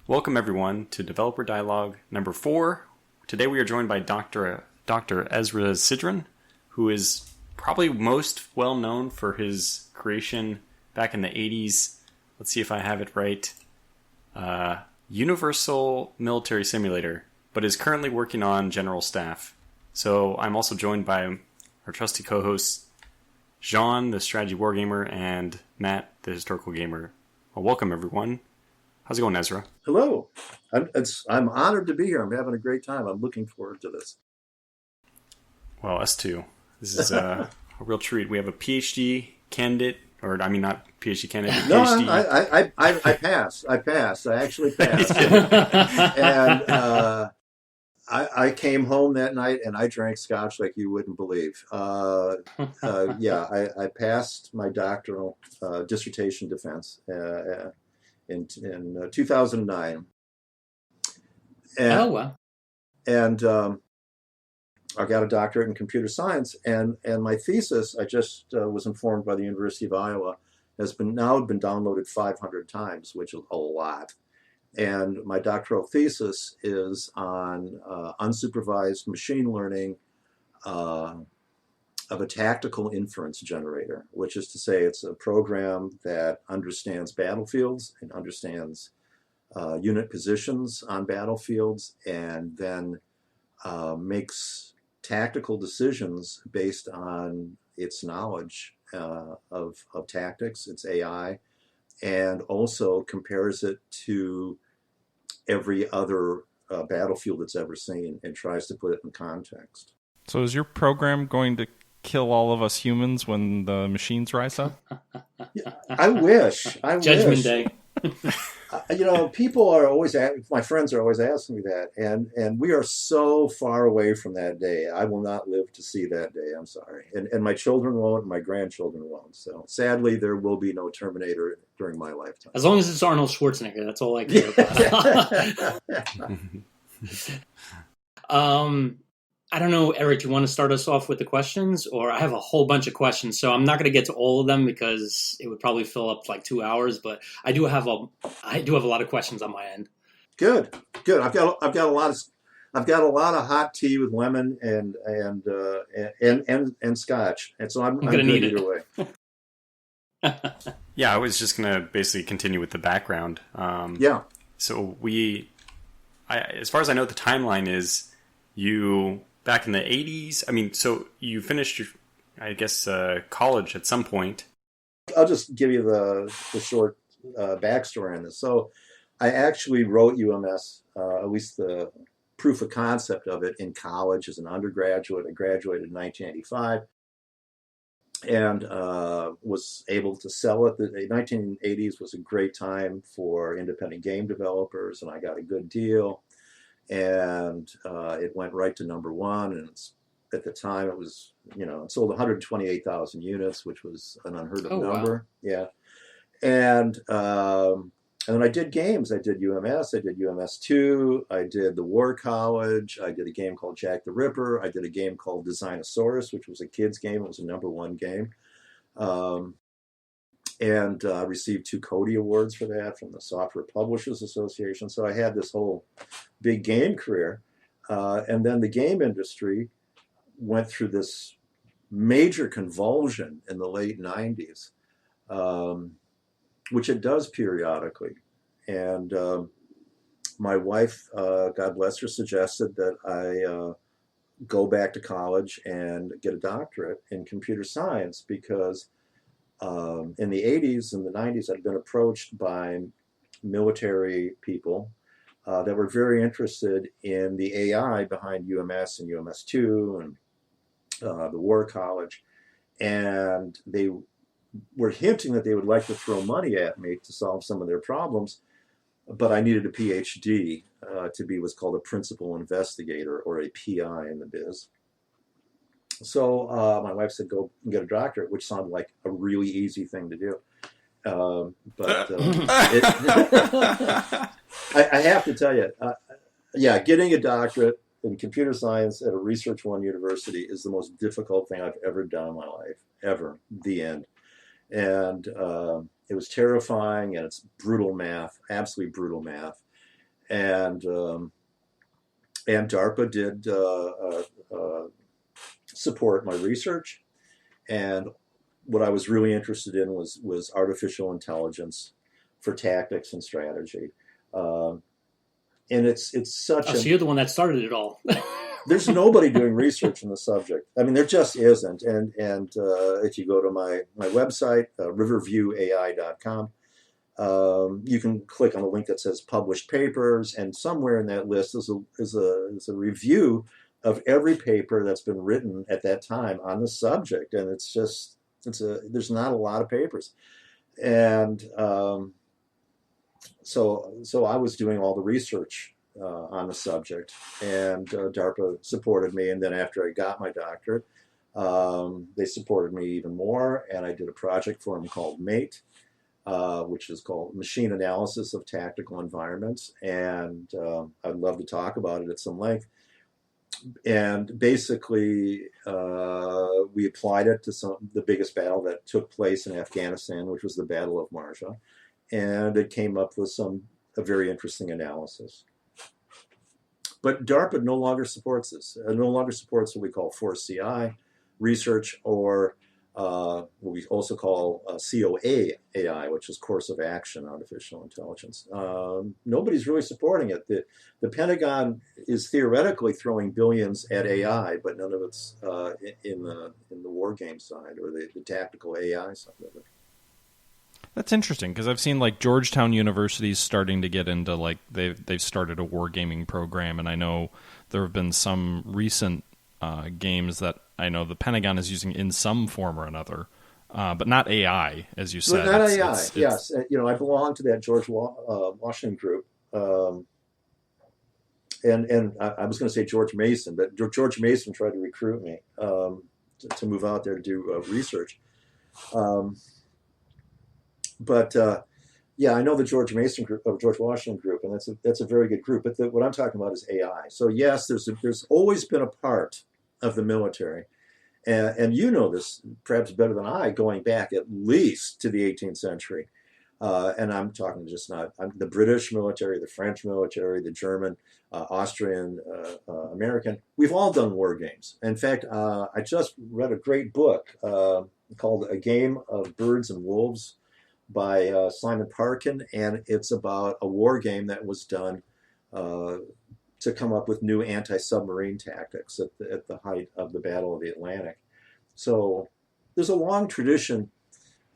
Welcome everyone to Developer Dialogue number 4. Today we are joined by Dr. Ezra Sidran, who is probably most well known for his creation back in the 80s. Let's see if I have it right. Universal Military Simulator, but is currently working on General Staff. So I'm also joined by our trusty co-hosts, Jean, the strategy wargamer, and Matt, the historical gamer. Well, welcome everyone. How's it going, Ezra? Hello. I'm honored to be here. I'm having a great time. I'm looking forward to this. Well, us too. This is a real treat. We have a PhD candidate, or I mean, not PhD candidate. No, PhD. I passed. I actually passed. And I came home that night and I drank scotch like you wouldn't believe. I passed my doctoral dissertation defense in 2009. Oh, wow. And I got a doctorate in computer science, and my thesis, I just was informed by the University of Iowa, has been downloaded 500 times, which is a lot. And my doctoral thesis is on unsupervised machine learning of a tactical inference generator, which is to say it's a program that understands battlefields and understands unit positions on battlefields, and then makes tactical decisions based on its knowledge of tactics, its AI, and also compares it to every other battlefield it's ever seen and tries to put it in context. So is your program going to kill all of us humans when the machines rise up? I wish. Judgment Day. People are always, my friends are always asking me that, and we are so far away from that day. I will not live to see that day. I'm sorry. And my children won't, and my grandchildren won't. So sadly, there will be no Terminator during my lifetime. As long as it's Arnold Schwarzenegger, that's all I care about. I don't know, Eric, you want to start us off with the questions? Or I have a whole bunch of questions, so I'm not going to get to all of them because it would probably fill up like 2 hours. But I do have a lot of questions on my end. Good. I've got a lot of hot tea with lemon and scotch, and so I'm gonna need either way. Yeah, I was just gonna basically continue with the background. So as far as I know, the timeline is you. Back in the 80s, so you finished your, college at some point. I'll just give you the short backstory on this. So I actually wrote UMS, at least the proof of concept of it, in college as an undergraduate. I graduated in 1985 and was able to sell it. The 1980s was a great time for independent game developers, and I got a good deal. And it went right to number one, and at the time it was, it sold 128,000 units, which was an unheard of number. Wow. Yeah. And then I did games. I did UMS. I did UMS2. I did the War College. I did a game called Jack the Ripper. I did a game called Designosaurus, which was a kid's game. It was a number one game. And received 2 Cody Awards for that from the Software Publishers Association. So I had this whole big game career. And then the game industry went through this major convulsion in the late 90s, which it does periodically. And my wife, God bless her, suggested that I go back to college and get a doctorate in computer science because in the 80s and the 90s, I'd been approached by military people that were very interested in the AI behind UMS and UMS2 and the War College. And they were hinting that they would like to throw money at me to solve some of their problems. But I needed a PhD to be what's called a principal investigator, or a PI in the biz. So my wife said, go and get a doctorate, which sounded like a really easy thing to do. I have to tell you, getting a doctorate in computer science at a Research One university is the most difficult thing I've ever done in my life, ever, the end. And it was terrifying, and it's brutal math, absolutely brutal math. and DARPA did support my research. And what I was really interested in was artificial intelligence for tactics and strategy. And it's such so you're the one that started it all. There's nobody doing research in the subject. I mean, there just isn't. And if you go to my website, riverviewai.com, you can click on a link that says published papers, and somewhere in that list is a review of every paper that's been written at that time on the subject. And there's not a lot of papers. And so I was doing all the research on the subject, and DARPA supported me. And then after I got my doctorate, they supported me even more, and I did a project for them called MATE, which is called Machine Analysis of Tactical Environments. And I'd love to talk about it at some length. And basically, we applied it to the biggest battle that took place in Afghanistan, which was the Battle of Marja. And it came up with a very interesting analysis. But DARPA no longer supports this. It no longer supports what we call Force CI research, or what we also call COA AI, which is Course of Action Artificial Intelligence. Nobody's really supporting it. The Pentagon is theoretically throwing billions at AI, but none of it's in the war game side or the tactical AI side of it. That's interesting, because I've seen like Georgetown University's starting to get into like they've started a wargaming program, and I know there have been some recent games that I know the Pentagon is using in some form or another, but not AI, as you said. Not AI. Yes, I belong to that George Washington group, and I was going to say George Mason, but George Mason tried to recruit me to move out there to do research. But I know the George Mason group, or George Washington group, and that's a very good group. But what I'm talking about is AI. So yes, there's always been a part of the military, and you know this perhaps better than I, going back at least to the 18th century. And I'm talking the British military, the French military, the German, Austrian, American. We've all done war games. In fact, I just read a great book called A Game of Birds and Wolves by Simon Parkin, and it's about a war game that was done to come up with new anti-submarine tactics at the height of the Battle of the Atlantic. So there's a long tradition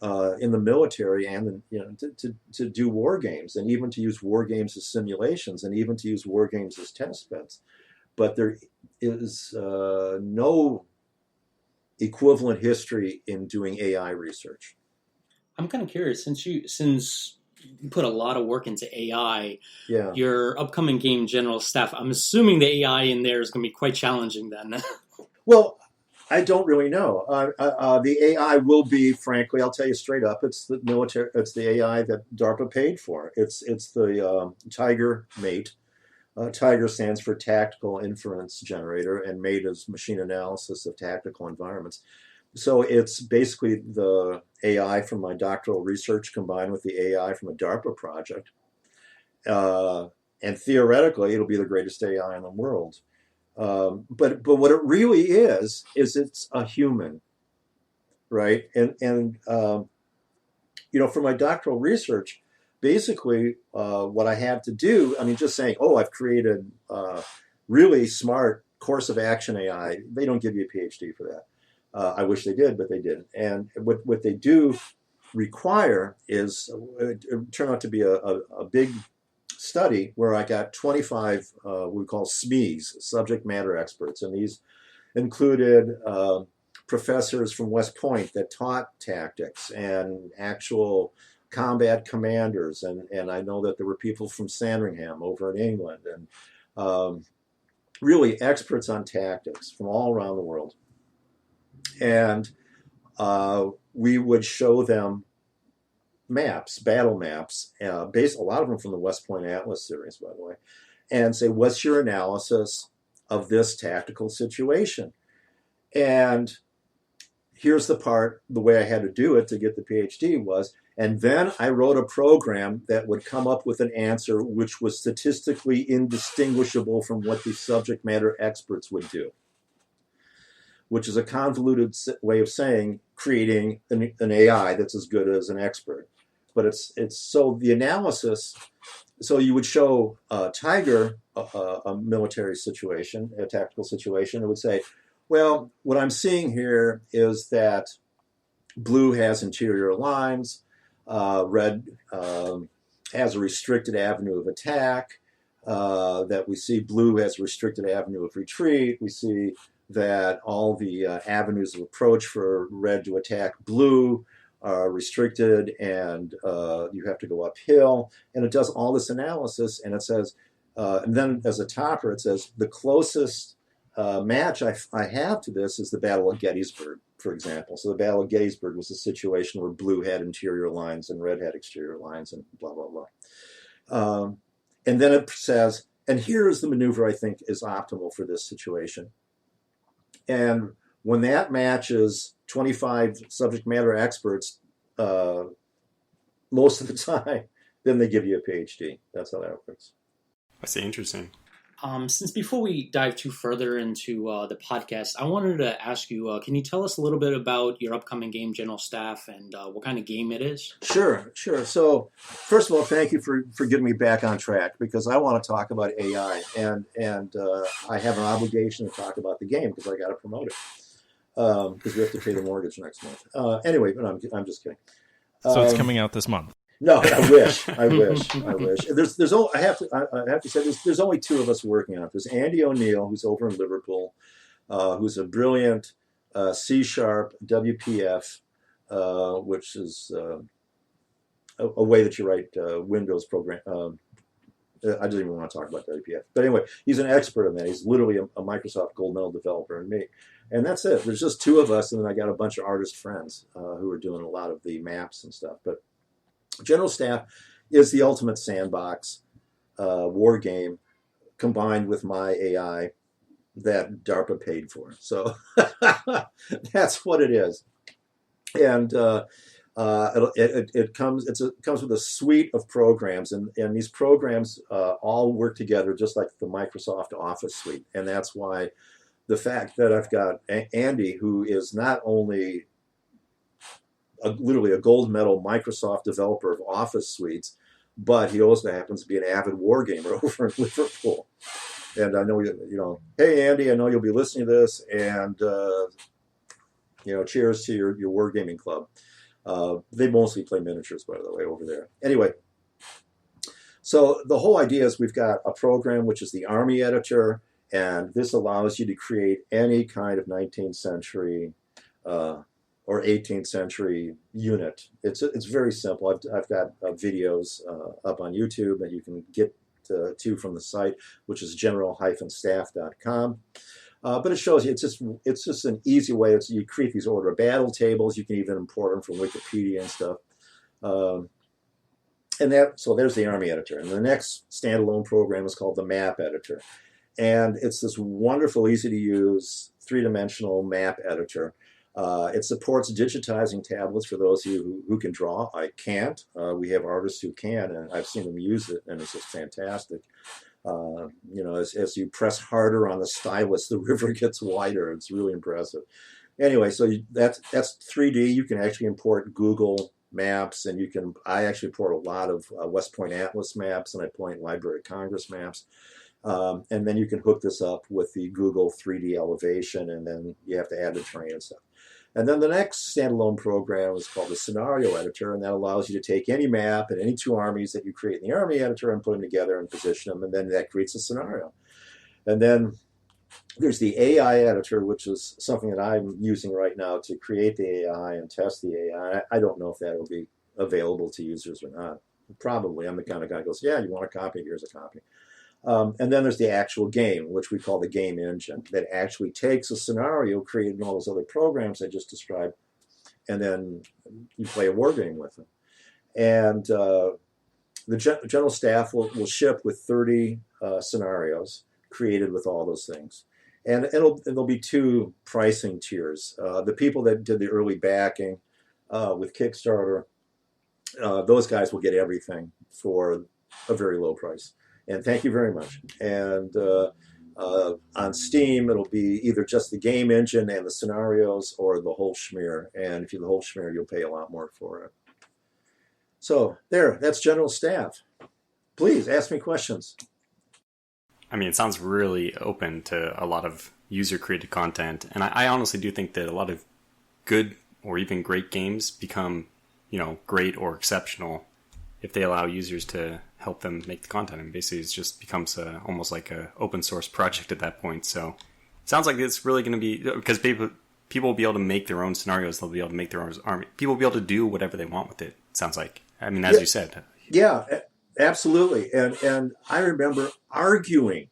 in the military, and to do war games, and even to use war games as simulations, and even to use war games as test beds. But there is no equivalent history in doing AI research. I'm kind of curious, since you put a lot of work into AI, your upcoming game General Staff, I'm assuming the AI in there is going to be quite challenging then. Well, I don't really know. The AI will be, frankly, I'll tell you straight up, it's the military. It's the AI that DARPA paid for. It's the Tiger MATE. Tiger stands for Tactical Inference Generator, and MATE is Machine Analysis of Tactical Environments. So it's basically the AI from my doctoral research combined with the AI from a DARPA project. And theoretically, it'll be the greatest AI in the world. But what it really is it's a human, right? And for my doctoral research, basically what I had to do, just saying, I've created really smart course of action AI, they don't give you a PhD for that. I wish they did, but they didn't. And what they do require is, it turned out to be a big study where I got 25 we call SMEs, subject matter experts, and these included professors from West Point that taught tactics, and actual combat commanders, and I know that there were people from Sandringham over in England, and really experts on tactics from all around the world. And we would show them maps, battle maps, based a lot of them from the West Point Atlas series, by the way, and say, what's your analysis of this tactical situation? And here's the part, the way I had to do it to get the PhD was, And then I wrote a program that would come up with an answer which was statistically indistinguishable from what the subject matter experts would do, which is a convoluted way of saying creating an AI that's as good as an expert. But it's so the analysis. So you would show Tiger a military situation, a tactical situation. It would say, well, what I'm seeing here is that blue has interior lines, red has a restricted avenue of attack, that we see blue has a restricted avenue of retreat. We see that all the avenues of approach for red to attack blue are restricted, and you have to go uphill. And it does all this analysis, and it says, and then as a topper, it says the closest match I have to this is the Battle of Gettysburg, for example. So the Battle of Gettysburg was a situation where blue had interior lines and red had exterior lines, and blah, blah, blah. And then it says, and here is the maneuver I think is optimal for this situation. And when that matches 25 subject matter experts, most of the time, then they give you a PhD. That's how that works. I see. Interesting. Since before we dive too further into the podcast, I wanted to ask you, can you tell us a little bit about your upcoming game, General Staff, and what kind of game it is? Sure. So, first of all, thank you for getting me back on track, because I want to talk about AI, and I have an obligation to talk about the game because I got to promote it, because we have to pay the mortgage next month. Anyway, but I'm just kidding. So it's coming out this month. No, I wish. There's I have to say there's only two of us working on it. There's Andy O'Neill, who's over in Liverpool, who's a brilliant C# WPF, which is a way that you write Windows program. I don't even want to talk about WPF, but anyway, he's an expert in that. He's literally a Microsoft Gold Medal developer, and me, and that's it. There's just two of us, and then I got a bunch of artist friends who are doing a lot of the maps and stuff, but. General Staff is the ultimate sandbox war game combined with my AI that DARPA paid for. So that's what it is. And it comes with a suite of programs, and these programs all work together just like the Microsoft Office suite. And that's why the fact that I've got Andy, who is not only literally a gold medal Microsoft developer of Office suites, but he also happens to be an avid war gamer over in Liverpool. And I know, hey, Andy, I know you'll be listening to this, and, cheers to your wargaming club. They mostly play miniatures, by the way, over there. Anyway, so the whole idea is we've got a program which is the Army Editor, and this allows you to create any kind of 19th century or 18th century unit. It's very simple. I've got videos up on YouTube that you can get to from the site, which is general-staff.com. But it shows you it's just an easy way. You create these order of battle tables. You can even import them from Wikipedia and stuff. So there's the Army Editor. And the next standalone program is called the Map Editor. And it's this wonderful, easy to use, three-dimensional map editor. It supports digitizing tablets for those of you who can draw. I can't. We have artists who can, and I've seen them use it, and it's just fantastic. As you press harder on the stylus, the river gets wider. It's really impressive. Anyway, so that's 3D. You can actually import Google Maps, and I actually import a lot of West Point Atlas maps, and I point Library of Congress maps. And then you can hook this up with the Google 3D elevation, and then you have to add the terrain and stuff. And then the next standalone program is called the Scenario Editor, and that allows you to take any map and any two armies that you create in the Army Editor and put them together and position them, and then that creates a scenario. And then there's the AI Editor, which is something that I'm using right now to create the AI and test the AI. I don't know if that will be available to users or not. Probably. I'm the kind of guy who goes, yeah, you want a copy? Here's a copy. And then there's the actual game, which we call the game engine, that actually takes a scenario created in all those other programs I just described, and then you play a war game with them. And the General Staff will ship with 30 scenarios created with all those things. And there'll be two pricing tiers. The people that did the early backing with Kickstarter those guys will get everything for a very low price. And thank you very much. And on Steam, it'll be either just the game engine and the scenarios or the whole schmear. And if you're the whole schmear, you'll pay a lot more for it. So there, that's General Staff. Please ask me questions. I mean, it sounds really open to a lot of user-created content. And I honestly do think that a lot of good or even great games become, great or exceptional if they allow users to help them make the content. And basically it just becomes almost like an open source project at that point. So it sounds like it's really going to be, because people will be able to make their own scenarios. They'll be able to make their own army. People will be able to do whatever they want with it, it sounds like. I mean, as you said. Yeah, absolutely. And I remember arguing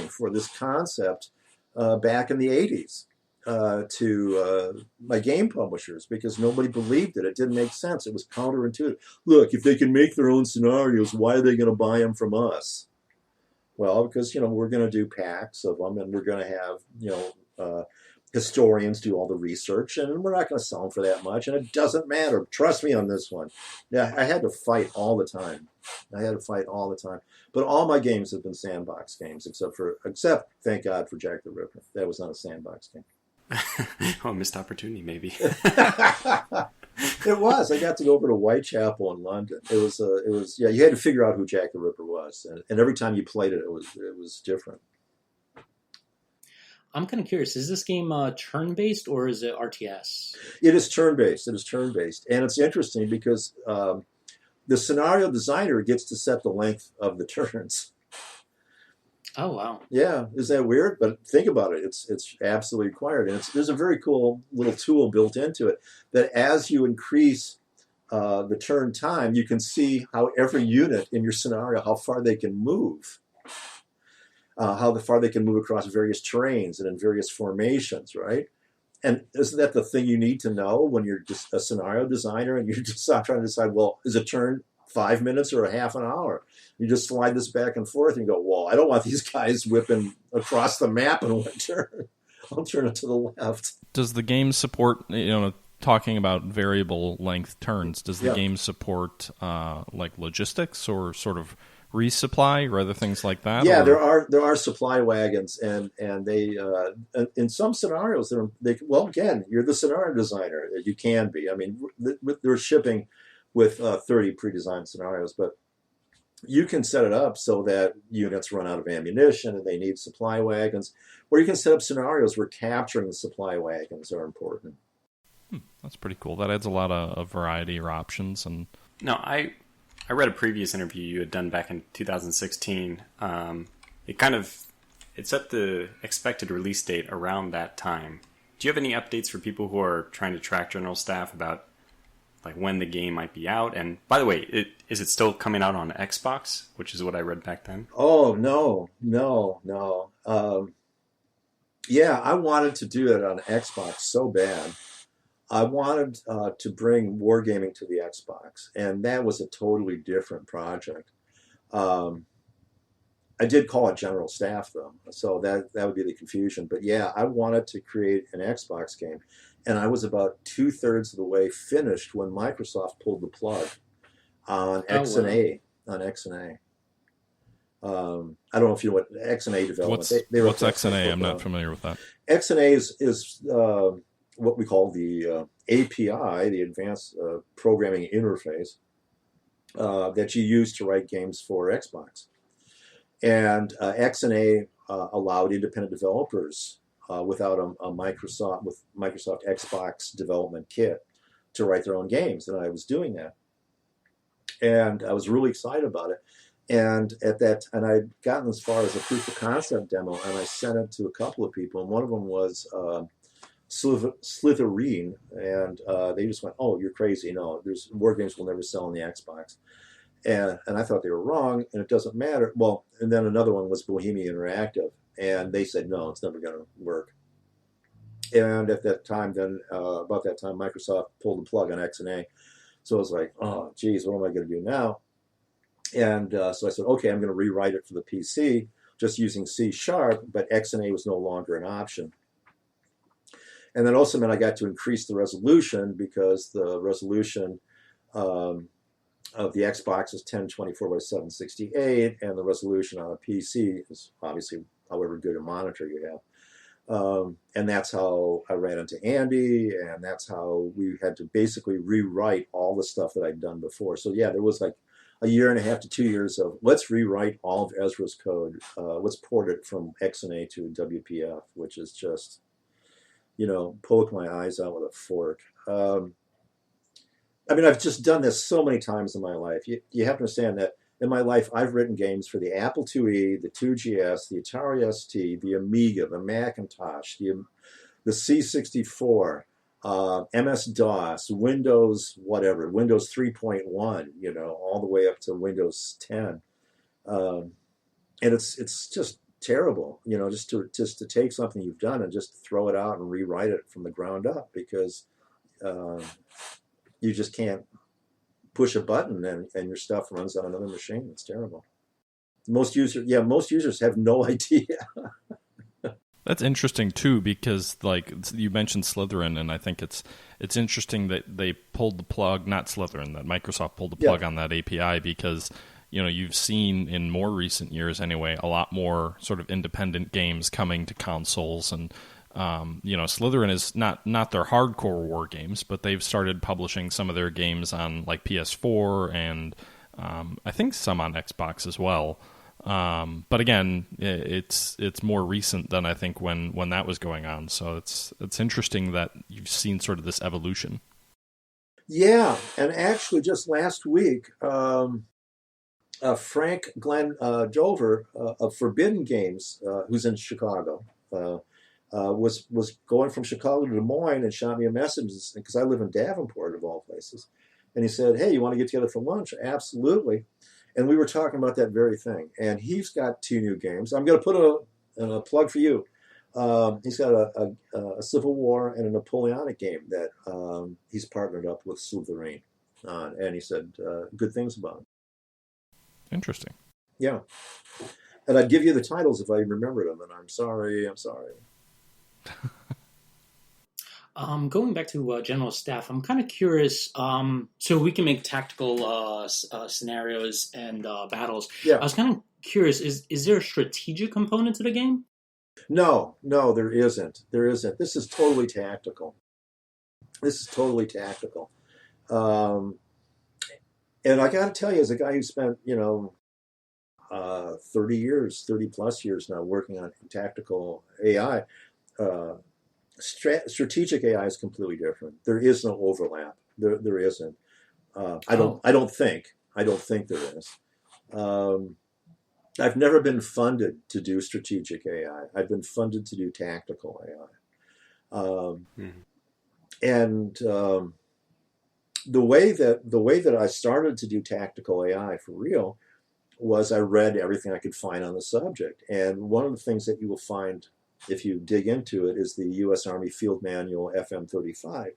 for this concept back in the 80s. To my game publishers, because nobody believed it. It didn't make sense. It was counterintuitive. Look, if they can make their own scenarios, why are they going to buy them from us? Well, because, we're going to do packs of them, and we're going to have, historians do all the research, and we're not going to sell them for that much, and it doesn't matter. Trust me on this one. Yeah, I had to fight all the time. But all my games have been sandbox games, except, thank God, for Jack the Ripper. That was not a sandbox game. Oh, missed opportunity, maybe. It was. I got to go over to Whitechapel in London. It was. Yeah, you had to figure out who Jack the Ripper was, and every time you played it, it was different. I'm kind of curious. Is this game turn-based or is it RTS? It is turn-based. And it's interesting because the scenario designer gets to set the length of the turns. Oh, wow. Yeah, is that weird? But think about it. It's absolutely required. And there's a very cool little tool built into it that as you increase the turn time, you can see how every unit in your scenario, how far they can move, how far they can move across various terrains and in various formations, right? And isn't that the thing you need to know when you're just a scenario designer and you're just trying to decide, well, is a turn 5 minutes or a half an hour? You just slide this back and forth and go, well, I don't want these guys whipping across the map in one turn. I'll turn it to the left. Does the game support, talking about variable length turns, does the game support like logistics or sort of resupply or other things like that? Yeah, or? there are supply wagons, and they in some scenarios again, you're the scenario designer. You can be. I mean, they're shipping with 30 pre-designed scenarios, but you can set it up so that units run out of ammunition and they need supply wagons, or you can set up scenarios where capturing the supply wagons are important. That's pretty cool. That adds a lot of variety or options. And no, I read a previous interview you had done back in 2016. It set the expected release date around that time. Do you have any updates for people who are trying to track General Staff about like when the game might be out? And by the way, is it still coming out on Xbox, which is what I read back then? Oh, no. Yeah, I wanted to do it on Xbox so bad. I wanted to bring wargaming to the Xbox, and that was a totally different project. I did call it General Staff, though, so that would be the confusion. But yeah, I wanted to create an Xbox game, and I was about 2/3 of the way finished when Microsoft pulled the plug on XNA. On XNA. I don't know if you know what XNA development. What's XNA? I'm not familiar with that. XNA is what we call the API, the Advanced Programming Interface, that you use to write games for Xbox. And XNA allowed independent developers without a Microsoft Xbox development kit to write their own games, and I was doing that, and I was really excited about it. And I'd gotten as far as a proof of concept demo, and I sent it to a couple of people, and one of them was Slytherin, and they just went, "Oh, you're crazy! No, war games will never sell on the Xbox." And I thought they were wrong, and it doesn't matter. Well, and then another one was Bohemia Interactive, and they said, no, it's never going to work. And at that time, about that time, Microsoft pulled the plug on XNA. So I was like, oh, geez, what am I going to do now? And so I said, okay, I'm going to rewrite it for the PC, just using C#, but XNA was no longer an option. And that also meant I got to increase the resolution, because the resolution of the Xbox is 1024 by 768, and the resolution on a PC is obviously however good a monitor you have. And that's how I ran into Andy, and that's how we had to basically rewrite all the stuff that I'd done before. So yeah, there was like a year and a half to 2 years of let's rewrite all of Ezra's code. Let's port it from XNA to WPF, which is just, poke my eyes out with a fork. I mean, I've just done this so many times in my life. You have to understand that in my life, I've written games for the Apple IIe, the 2GS, the Atari ST, the Amiga, the Macintosh, the C64, MS-DOS, Windows, whatever, Windows 3.1, all the way up to Windows 10. And it's just terrible, just to take something you've done and just throw it out and rewrite it from the ground up, because you just can't push a button and your stuff runs on another machine. It's terrible. Most users have no idea. That's interesting too, because like you mentioned Slytherin, and I think it's interesting that they pulled the plug, not Slytherin, that Microsoft pulled the plug on that API, because you've seen in more recent years anyway a lot more sort of independent games coming to consoles, and Slytherin is not their hardcore war games, but they've started publishing some of their games on like PS4 and I think some on Xbox as well. But again, it's more recent than I think when that was going on. So it's interesting that you've seen sort of this evolution. Yeah, and actually just last week, Frank Glenn Dover of Forbidden Games, who's in Chicago, was going from Chicago to Des Moines and shot me a message, because I live in Davenport of all places. And he said, "Hey, you want to get together for lunch?" Absolutely. And we were talking about that very thing. And he's got 2 new games. I'm going to put a plug for you. He's got a Civil War and a Napoleonic game that he's partnered up with Slytherin on. And he said good things about it. Interesting. Yeah. And I'd give you the titles if I remembered them. And I'm sorry. Going back to general staff, I'm kind of curious. So we can make tactical scenarios and battles. Yeah. I was kind of curious. Is there a strategic component to the game? No, there isn't. This is totally tactical. And I got to tell you, as a guy who spent 30 plus years now working on tactical AI. Strategic AI is completely different. There is no overlap. There isn't. I don't think there is. I've never been funded to do strategic AI. I've been funded to do tactical AI. And the way that I started to do tactical AI for real was I read everything I could find on the subject. And one of the things that you will find if you dig into it is the U.S. Army Field Manual FM35,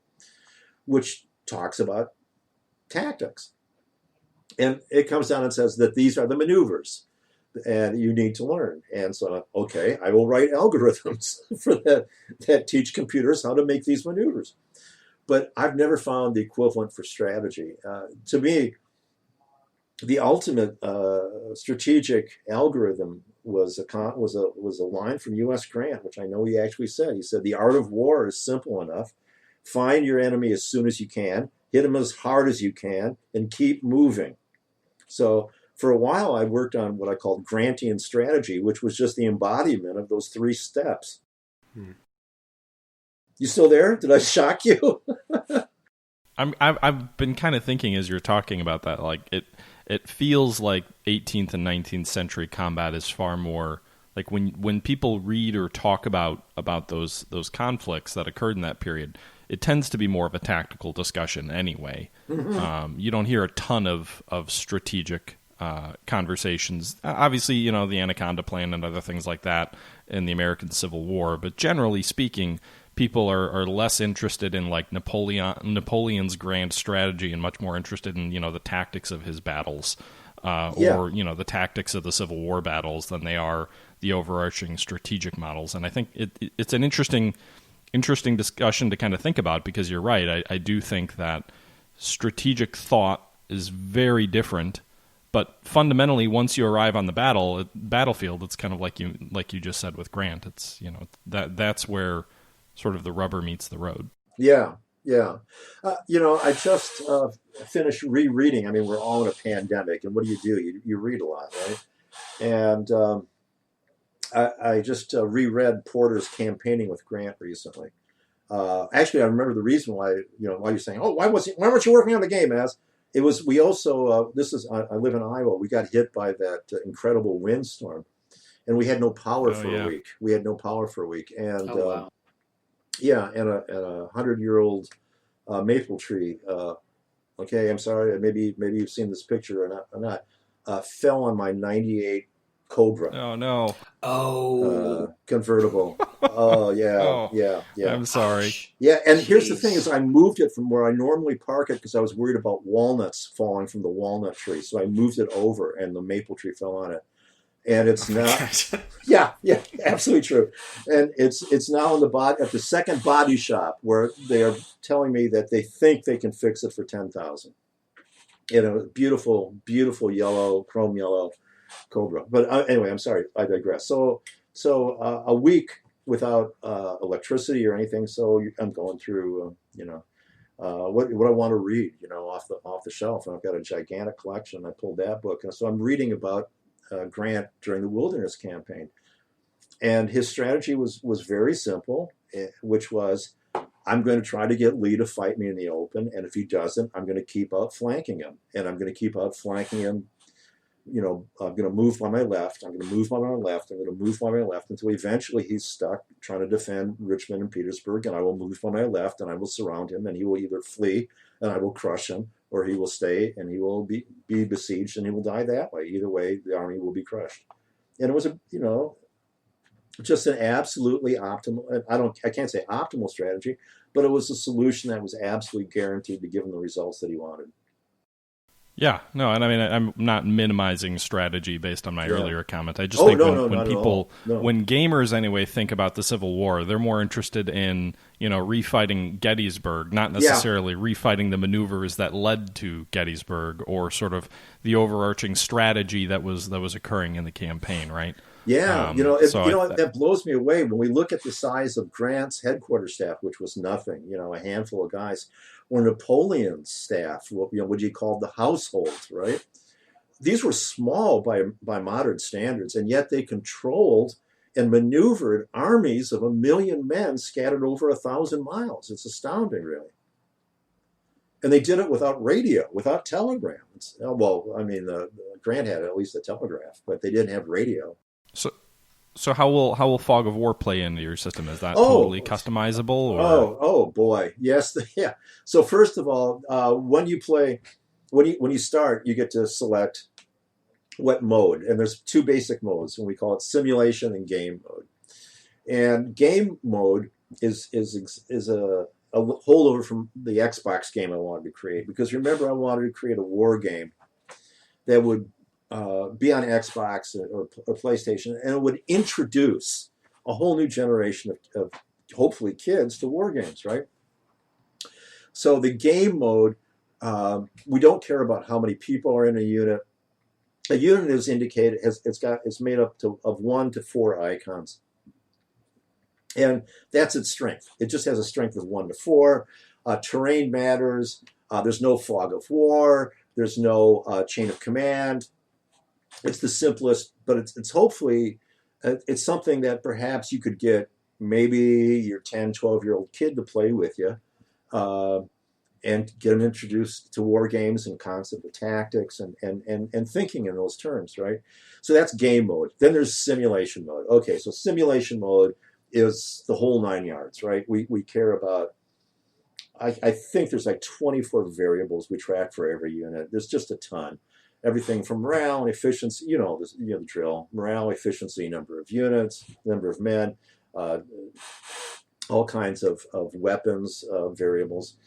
which talks about tactics. And it comes down and says that these are the maneuvers and you need to learn. And so, okay, I will write algorithms for that teach computers how to make these maneuvers. But I've never found the equivalent for strategy. To me, the ultimate strategic algorithm was a line from U.S. Grant, which I know he actually said. He said, "The art of war is simple enough. Find your enemy as soon as you can, hit him as hard as you can, and keep moving." So for a while, I worked on what I called Grantian strategy, which was just the embodiment of those 3 steps. You still there? Did I shock you? I've been kind of thinking as you're talking about that, like it feels like 18th and 19th century combat is far more like when people read or talk about those conflicts that occurred in that period, it tends to be more of a tactical discussion anyway. Mm-hmm. You don't hear a ton of strategic conversations. Obviously, the Anaconda Plan and other things like that in the American Civil War, but generally speaking, people are less interested in like Napoleon's grand strategy and much more interested in the tactics of his battles or the tactics of the Civil War battles than they are the overarching strategic models. And I think it's an interesting discussion to kind of think about, because you're right. I do think that strategic thought is very different. But fundamentally, once you arrive on the battlefield, it's kind of like you just said with Grant. It's that's where sort of the rubber meets the road. Yeah. I just finished rereading. I mean, we're all in a pandemic, and what do? You read a lot, right? And I just reread Porter's Campaigning with Grant recently. Actually, I remember the reason why you're saying, oh, why weren't you working on the game, Az? It was, we also, I live in Iowa, we got hit by that incredible windstorm, and we had no power for a week. We had no power for a week. And, wow. And a 100-year-old maple tree, okay, I'm sorry, maybe you've seen this picture or not, fell on my 98 Cobra. Oh, no. Convertible. Oh, yeah, Oh, yeah. I'm sorry. Ouch. Yeah, and here's the Jeez. thing is I moved it from where I normally park it because I was worried about walnuts falling from the walnut tree. So I moved it over and the maple tree fell on it. And it's now, yeah, absolutely true. And it's now at the second body shop where they are telling me that they think they can fix it for $10,000. Beautiful, beautiful yellow, chrome yellow Cobra. But anyway, I'm sorry, I digress. So a week without electricity or anything. So I'm going through, what I want to read, off the shelf. And I've got a gigantic collection. I pulled that book. And so I'm reading about Grant during the Wilderness Campaign. And his strategy was very simple, which was, I'm going to try to get Lee to fight me in the open. And if he doesn't, I'm going to keep outflanking him. And I'm going to keep outflanking him. I'm going to move by my left. I'm going to move by my left. I'm going to move by my left until eventually he's stuck trying to defend Richmond and Petersburg. And I will move by my left and I will surround him and he will either flee and I will crush him, or he will stay and he will be besieged and he will die that way. Either way, the army will be crushed. And it was just an absolutely optimal, I can't say optimal strategy, but it was a solution that was absolutely guaranteed to give him the results that he wanted. Yeah, no, and I mean, I'm not minimizing strategy based on my earlier comment. I just think when gamers anyway think about the Civil War, they're more interested in, refighting Gettysburg, not necessarily refighting the maneuvers that led to Gettysburg or sort of the overarching strategy that was occurring in the campaign, right? Yeah, that blows me away when we look at the size of Grant's headquarters staff, which was nothing, a handful of guys, or Napoleon's staff, what you call the household, right? These were small by modern standards, and yet they controlled and maneuvered armies of 1 million men scattered over 1,000 miles. It's astounding, really. And they did it without radio, without telegram. Grant had at least a telegraph, but they didn't have radio. So how will Fog of War play into your system? Is that totally customizable? Or? Oh boy, yes, yeah. So first of all, when you start, you get to select what mode, and there's two basic modes, and we call it simulation and game mode. And game mode is a holdover from the Xbox game I wanted to create, because remember I wanted to create a war game that would be on Xbox or PlayStation, and it would introduce a whole new generation of hopefully kids to war games, right? So the game mode, we don't care about how many people are in a unit. A unit is indicated it's made up of 1 to 4 icons, and that's its strength. It just has a strength of 1 to 4. Terrain matters. There's no fog of war. There's no chain of command. It's the simplest, but it's hopefully, it's something that perhaps you could get maybe your 10, 12-year-old kid to play with you and get them introduced to war games and concept of tactics and thinking in those terms, right? So that's game mode. Then there's simulation mode. Okay, so simulation mode is the whole 9 yards, right? We care about, I think there's like 24 variables we track for every unit. There's just a ton. Everything from morale and efficiency, the drill, morale, efficiency, number of units, number of men, all kinds of weapons variables.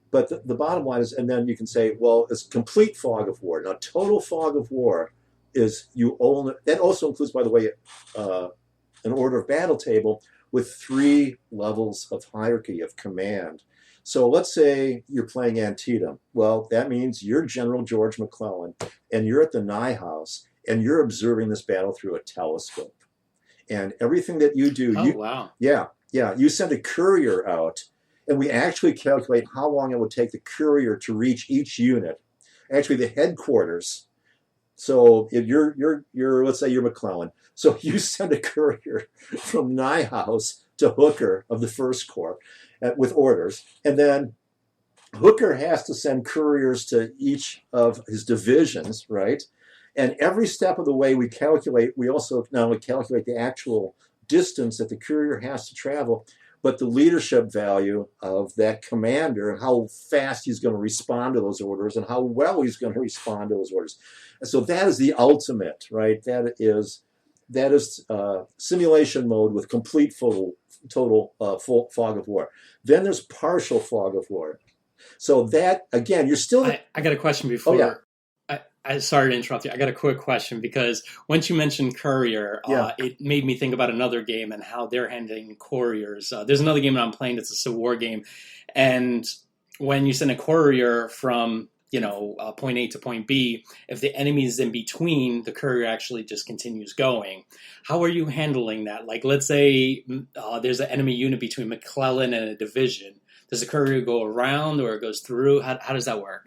But the bottom line is, and then you can say, well, it's complete fog of war. Now, total fog of war is that also includes, by the way, an order of battle table with 3 levels of hierarchy of command. So let's say you're playing Antietam. Well, that means you're General George McClellan, and you're at the Nye House, and you're observing this battle through a telescope. And everything that you do, wow. You send a courier out, and we actually calculate how long it would take the courier to reach each unit. Actually, the headquarters. So if you're let's say you're McClellan, so you send a courier from Nye House to Hooker of the First Corps with orders, and then Hooker has to send couriers to each of his divisions, right? And every step of the way we also not only calculate the actual distance that the courier has to travel, but the leadership value of that commander and how fast he's going to respond to those orders and how well he's going to respond to those orders. And so that is the ultimate, right? That is simulation mode with complete total full fog of war. Then there's partial fog of war. So that, again, you're still... I got a question before. Oh, yeah. I sorry to interrupt you. I got a quick question because once you mentioned courier, it made me think about another game and how they're handling couriers. There's another game that I'm playing that's a Civil War game. And when you send a courier from point A to point B, if the enemy is in between, the courier actually just continues going. How are you handling that? Like, let's say there's an enemy unit between McClellan and a division. Does the courier go around or it goes through? How does that work?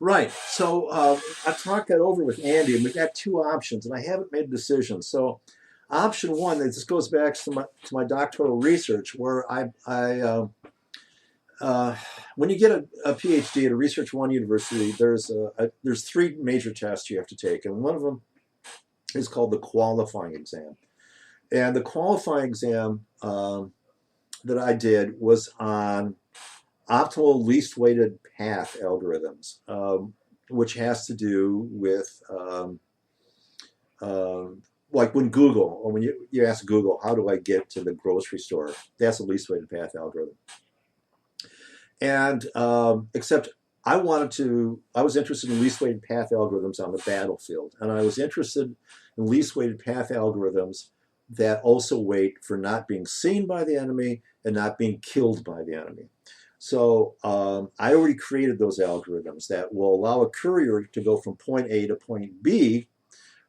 Right. So I talked that over with Andy, and we've got two options, and I haven't made a decision. So option one, this goes back to my doctoral research, where when you get a PhD at a Research One university, there's three major tests you have to take, and one of them is called the qualifying exam. And the qualifying exam that I did was on optimal least weighted path algorithms, which has to do with like when Google, or when you ask Google, how do I get to the grocery store? That's a least weighted path algorithm. And except I was interested in least weighted path algorithms on the battlefield, and I was interested in least weighted path algorithms that also wait for not being seen by the enemy and not being killed by the enemy. So I already created those algorithms that will allow a courier to go from point A to point B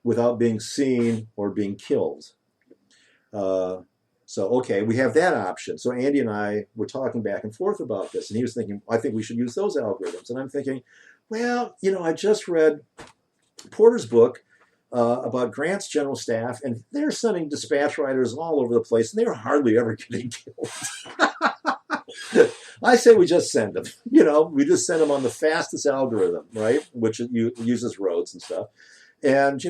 without being seen or being killed. So, okay, we have that option. So Andy and I were talking back and forth about this, and he was thinking, I think we should use those algorithms. And I'm thinking, well, I just read Porter's book about Grant's general staff, and they're sending dispatch riders all over the place, and they're hardly ever getting killed. I say we just send them. We just send them on the fastest algorithm, right, which uses roads and stuff. And,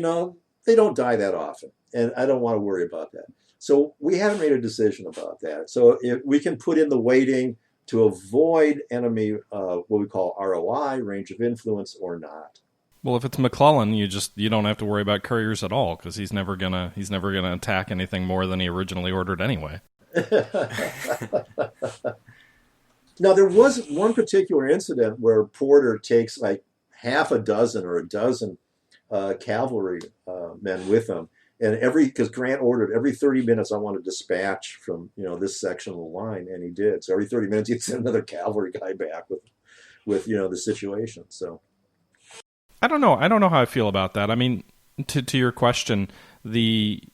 they don't die that often, and I don't want to worry about that. So we haven't made a decision about that. So if we can put in the weighting to avoid enemy, what we call ROI, range of influence, or not. Well, if it's McClellan, you don't have to worry about couriers at all because he's never gonna attack anything more than he originally ordered anyway. Now, there was one particular incident where Porter takes like half a dozen or a dozen cavalry men with him, and because Grant ordered every 30 minutes, I want to dispatch from this section of the line, and he did. So every 30 minutes, he'd send another cavalry guy back with the situation. So. I don't know how I feel about that. I mean, to your question, it's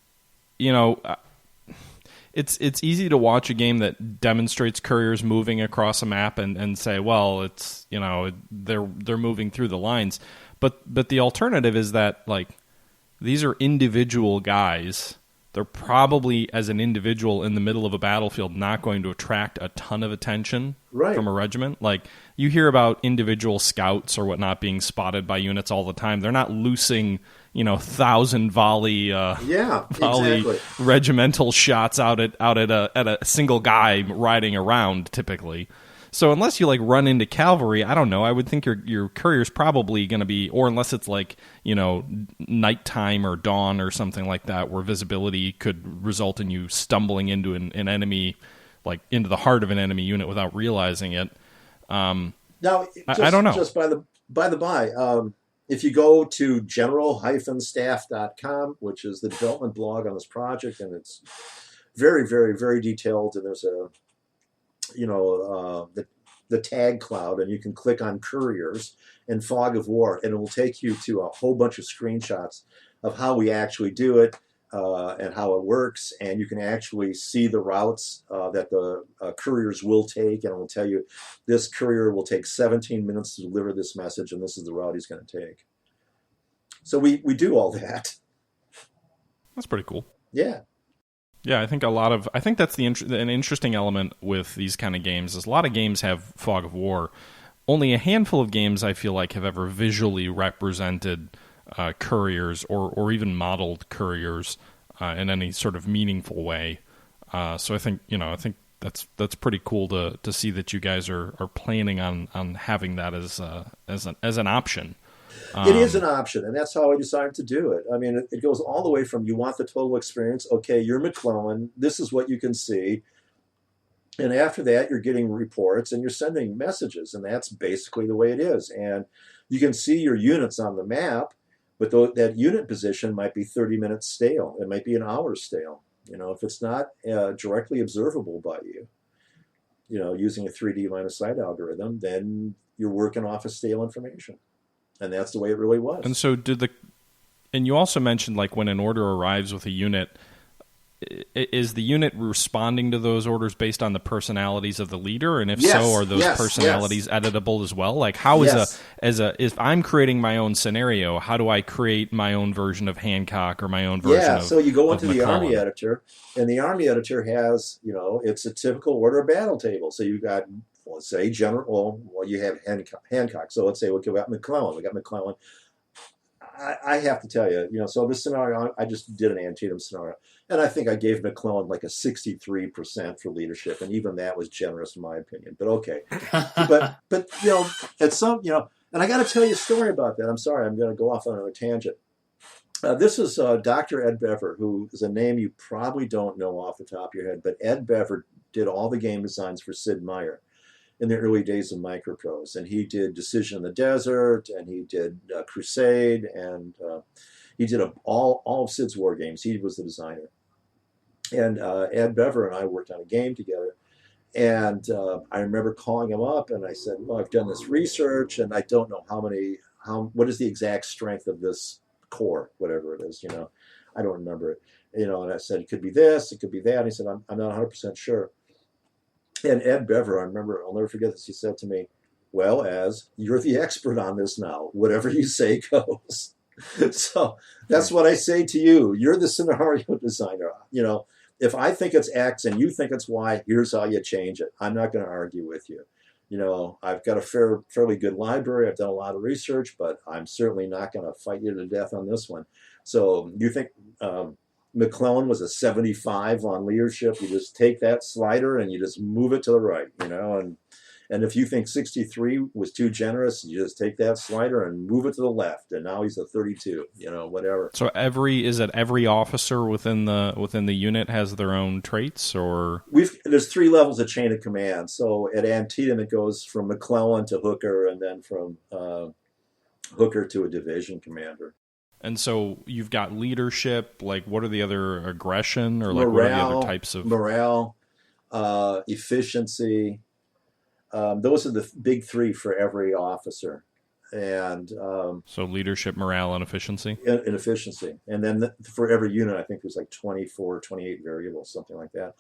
easy to watch a game that demonstrates couriers moving across a map and say, well, it's they're moving through the lines, but the alternative is that like these are individual guys. They're probably, as an individual in the middle of a battlefield, not going to attract a ton of attention from a regiment. Like, you hear about individual scouts or whatnot being spotted by units all the time. They're not loosing, 1,000 volley exactly. regimental shots out at a single guy riding around, typically. So unless you run into cavalry, I don't know. I would think your courier's probably going to be, or unless it's nighttime or dawn or something like that, where visibility could result in you stumbling into an enemy, into the heart of an enemy unit without realizing it. Now, I don't know. Just by the by, if you go to general-staff.com, which is the development blog on this project, and it's very, very, very detailed, and there's the tag cloud, and you can click on couriers and fog of war, and it will take you to a whole bunch of screenshots of how we actually do it and how it works. And you can actually see the routes that the couriers will take, and it will tell you this courier will take 17 minutes to deliver this message, and this is the route he's going to take. So we do all that. That's pretty cool. Yeah. Yeah, I think that's an interesting element with these kind of games. Is a lot of games have fog of war. Only a handful of games I feel like have ever visually represented couriers or even modeled couriers in any sort of meaningful way. So I think that's pretty cool to see that you guys are planning on having that as an option. It is an option, and that's how I decided to do it. I mean, it goes all the way from you want the total experience. Okay, you're McClellan. This is what you can see. And after that, you're getting reports and you're sending messages, and that's basically the way it is. And you can see your units on the map, but that unit position might be 30 minutes stale. It might be an hour stale. If it's not directly observable by you, using a 3D line of sight algorithm, then you're working off of stale information. And that's the way it really was. And so and you also mentioned like when an order arrives with a unit, is the unit responding to those orders based on the personalities of the leader? And if so, are those personalities editable as well? Like how if I'm creating my own scenario, how do I create my own version of Hancock or my own version of so you go into the McClellan? Army editor, and the Army editor has, it's a typical order of battle table. So you've got, let's say you have Hancock. So let's say we got McClellan. I have to tell you, so this scenario, I just did an Antietam scenario, and I think I gave McClellan like a 63% for leadership, and even that was generous in my opinion. But okay, but at some, and I got to tell you a story about that. I'm sorry, I'm going to go off on a tangent. This is Dr. Ed Bever, who is a name you probably don't know off the top of your head, but Ed Bever did all the game designs for Sid Meier in the early days of Microprose, and he did Decision in the Desert, and he did Crusade, and he did all of Sid's war games. He was the designer, and Ed Bever and I worked on a game together. And I remember calling him up, and I said, "Well, I've done this research, and I don't know what is the exact strength of this core, whatever it is. I don't remember it. And I said it could be this, it could be that. And he said, I'm not 100% sure." And Ed Bever, I remember, I'll never forget this, he said to me, "Well, as you're the expert on this now, whatever you say goes." So that's what I say to you. You're the scenario designer. If I think it's X and you think it's Y, here's how you change it. I'm not going to argue with you. I've got a fairly good library. I've done a lot of research, but I'm certainly not going to fight you to death on this one. So you think McClellan was a 75 on leadership? You just take that slider and you just move it to the right, and if you think 63 was too generous, you just take that slider and move it to the left, and now he's a 32, whatever. So every officer within the unit has their own traits, or there's 3 levels of chain of command. So at Antietam it goes from McClellan to Hooker, and then from Hooker to a division commander. And so you've got leadership, like what are the other aggression, or like morale, what are the other types of morale, efficiency. Those are the big 3 for every officer. And so leadership, morale, and efficiency? And efficiency. And then for every unit, I think there's like 24, 28 variables, something like that.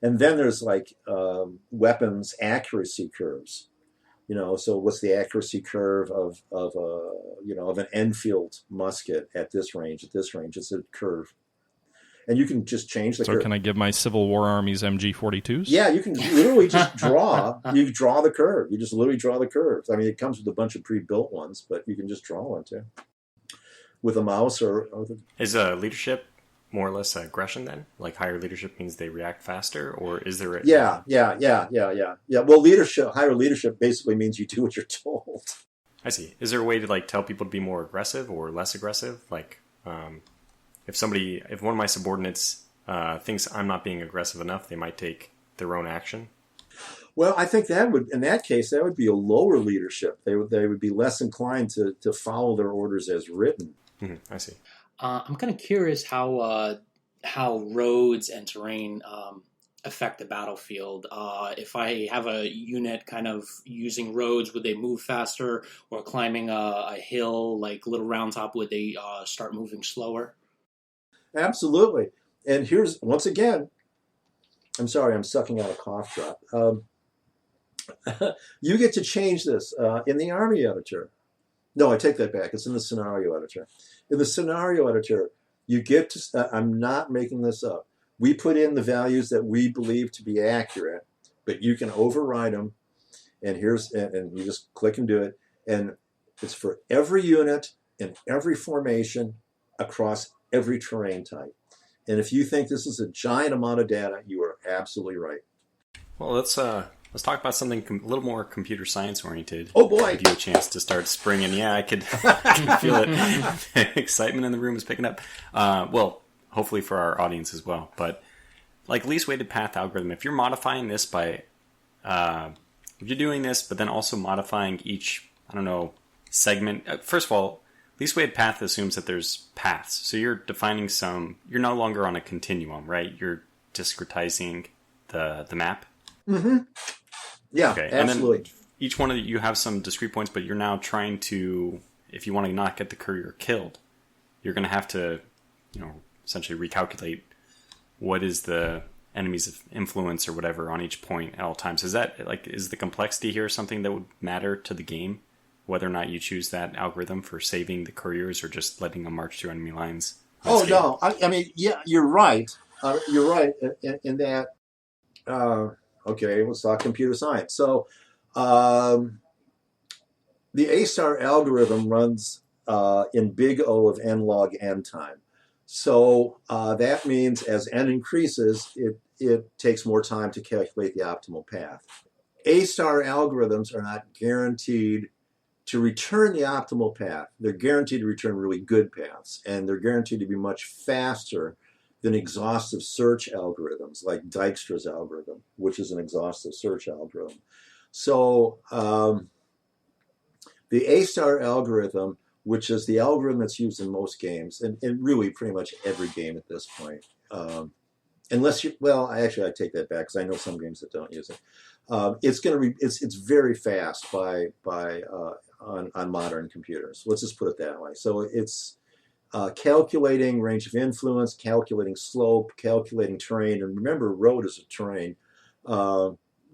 And then there's like weapons accuracy curves. So what's the accuracy curve of an Enfield musket at this range? It's a curve. And you can just change the curve. So can I give my Civil War armies MG42s? Yeah, you can literally just draw. You draw the curve. You just literally draw the curves. I mean, it comes with a bunch of pre-built ones, but you can just draw one too. With a mouse or Is leadership more or less aggression then? Like higher leadership means they react faster, or is there Yeah. Well, higher leadership basically means you do what you're told. I see. Is there a way to like tell people to be more aggressive or less aggressive? Like if one of my subordinates thinks I'm not being aggressive enough, they might take their own action. Well, I think in that case, that would be a lower leadership. They would be less inclined to follow their orders as written. Mm-hmm. I see. I'm kind of curious how roads and terrain affect the battlefield? If I have a unit kind of using roads, would they move faster? Or climbing a hill like Little Round Top, would they start moving slower? Absolutely. And here's, once again, I'm sorry, I'm sucking out a cough drop. You get to change this in the Army editor. No, I take that back. It's in the scenario editor. In the scenario editor, you get to, I'm not making this up. We put in the values that we believe to be accurate, but you can override them. And and you just click and do it. And it's for every unit in every formation across every terrain type. And if you think this is a giant amount of data, you are absolutely right. Well, let's talk about something a little more computer science oriented. Oh boy! Give you a chance to start springing. Yeah, I can feel it. The excitement in the room is picking up. Well, hopefully for our audience as well. But like least weighted path algorithm, if you're modifying this by, if you're doing this, but then also modifying each, I don't know, segment. First of all, least weighted path assumes that there's paths. So you're defining you're no longer on a continuum, right? You're discretizing the map. Mm-hmm. Yeah, okay. absolutely. And then each one of you have some discrete points, but you're now trying to, if you want to not get the courier killed, you're going to have to, essentially recalculate what is the enemy's influence or whatever on each point at all times. Is the complexity here something that would matter to the game? Whether or not you choose that algorithm for saving the couriers or just letting them march through enemy lines? Oh, no. I mean, yeah, you're right. You're right in that. Okay, let's talk computer science. So the A-star algorithm runs in big O of n log n time. So that means as n increases, it takes more time to calculate the optimal path. A-star algorithms are not guaranteed to return the optimal path. They're guaranteed to return really good paths, and they're guaranteed to be much faster than exhaustive search algorithms like Dijkstra's algorithm, which is an exhaustive search algorithm. So the A-star algorithm, which is the algorithm that's used in most games, and really pretty much every game at this point, unless I take that back because I know some games that don't use it. It's very fast on modern computers. Let's just put it that way. So it's calculating range of influence, calculating slope, calculating terrain, and remember, road is a terrain.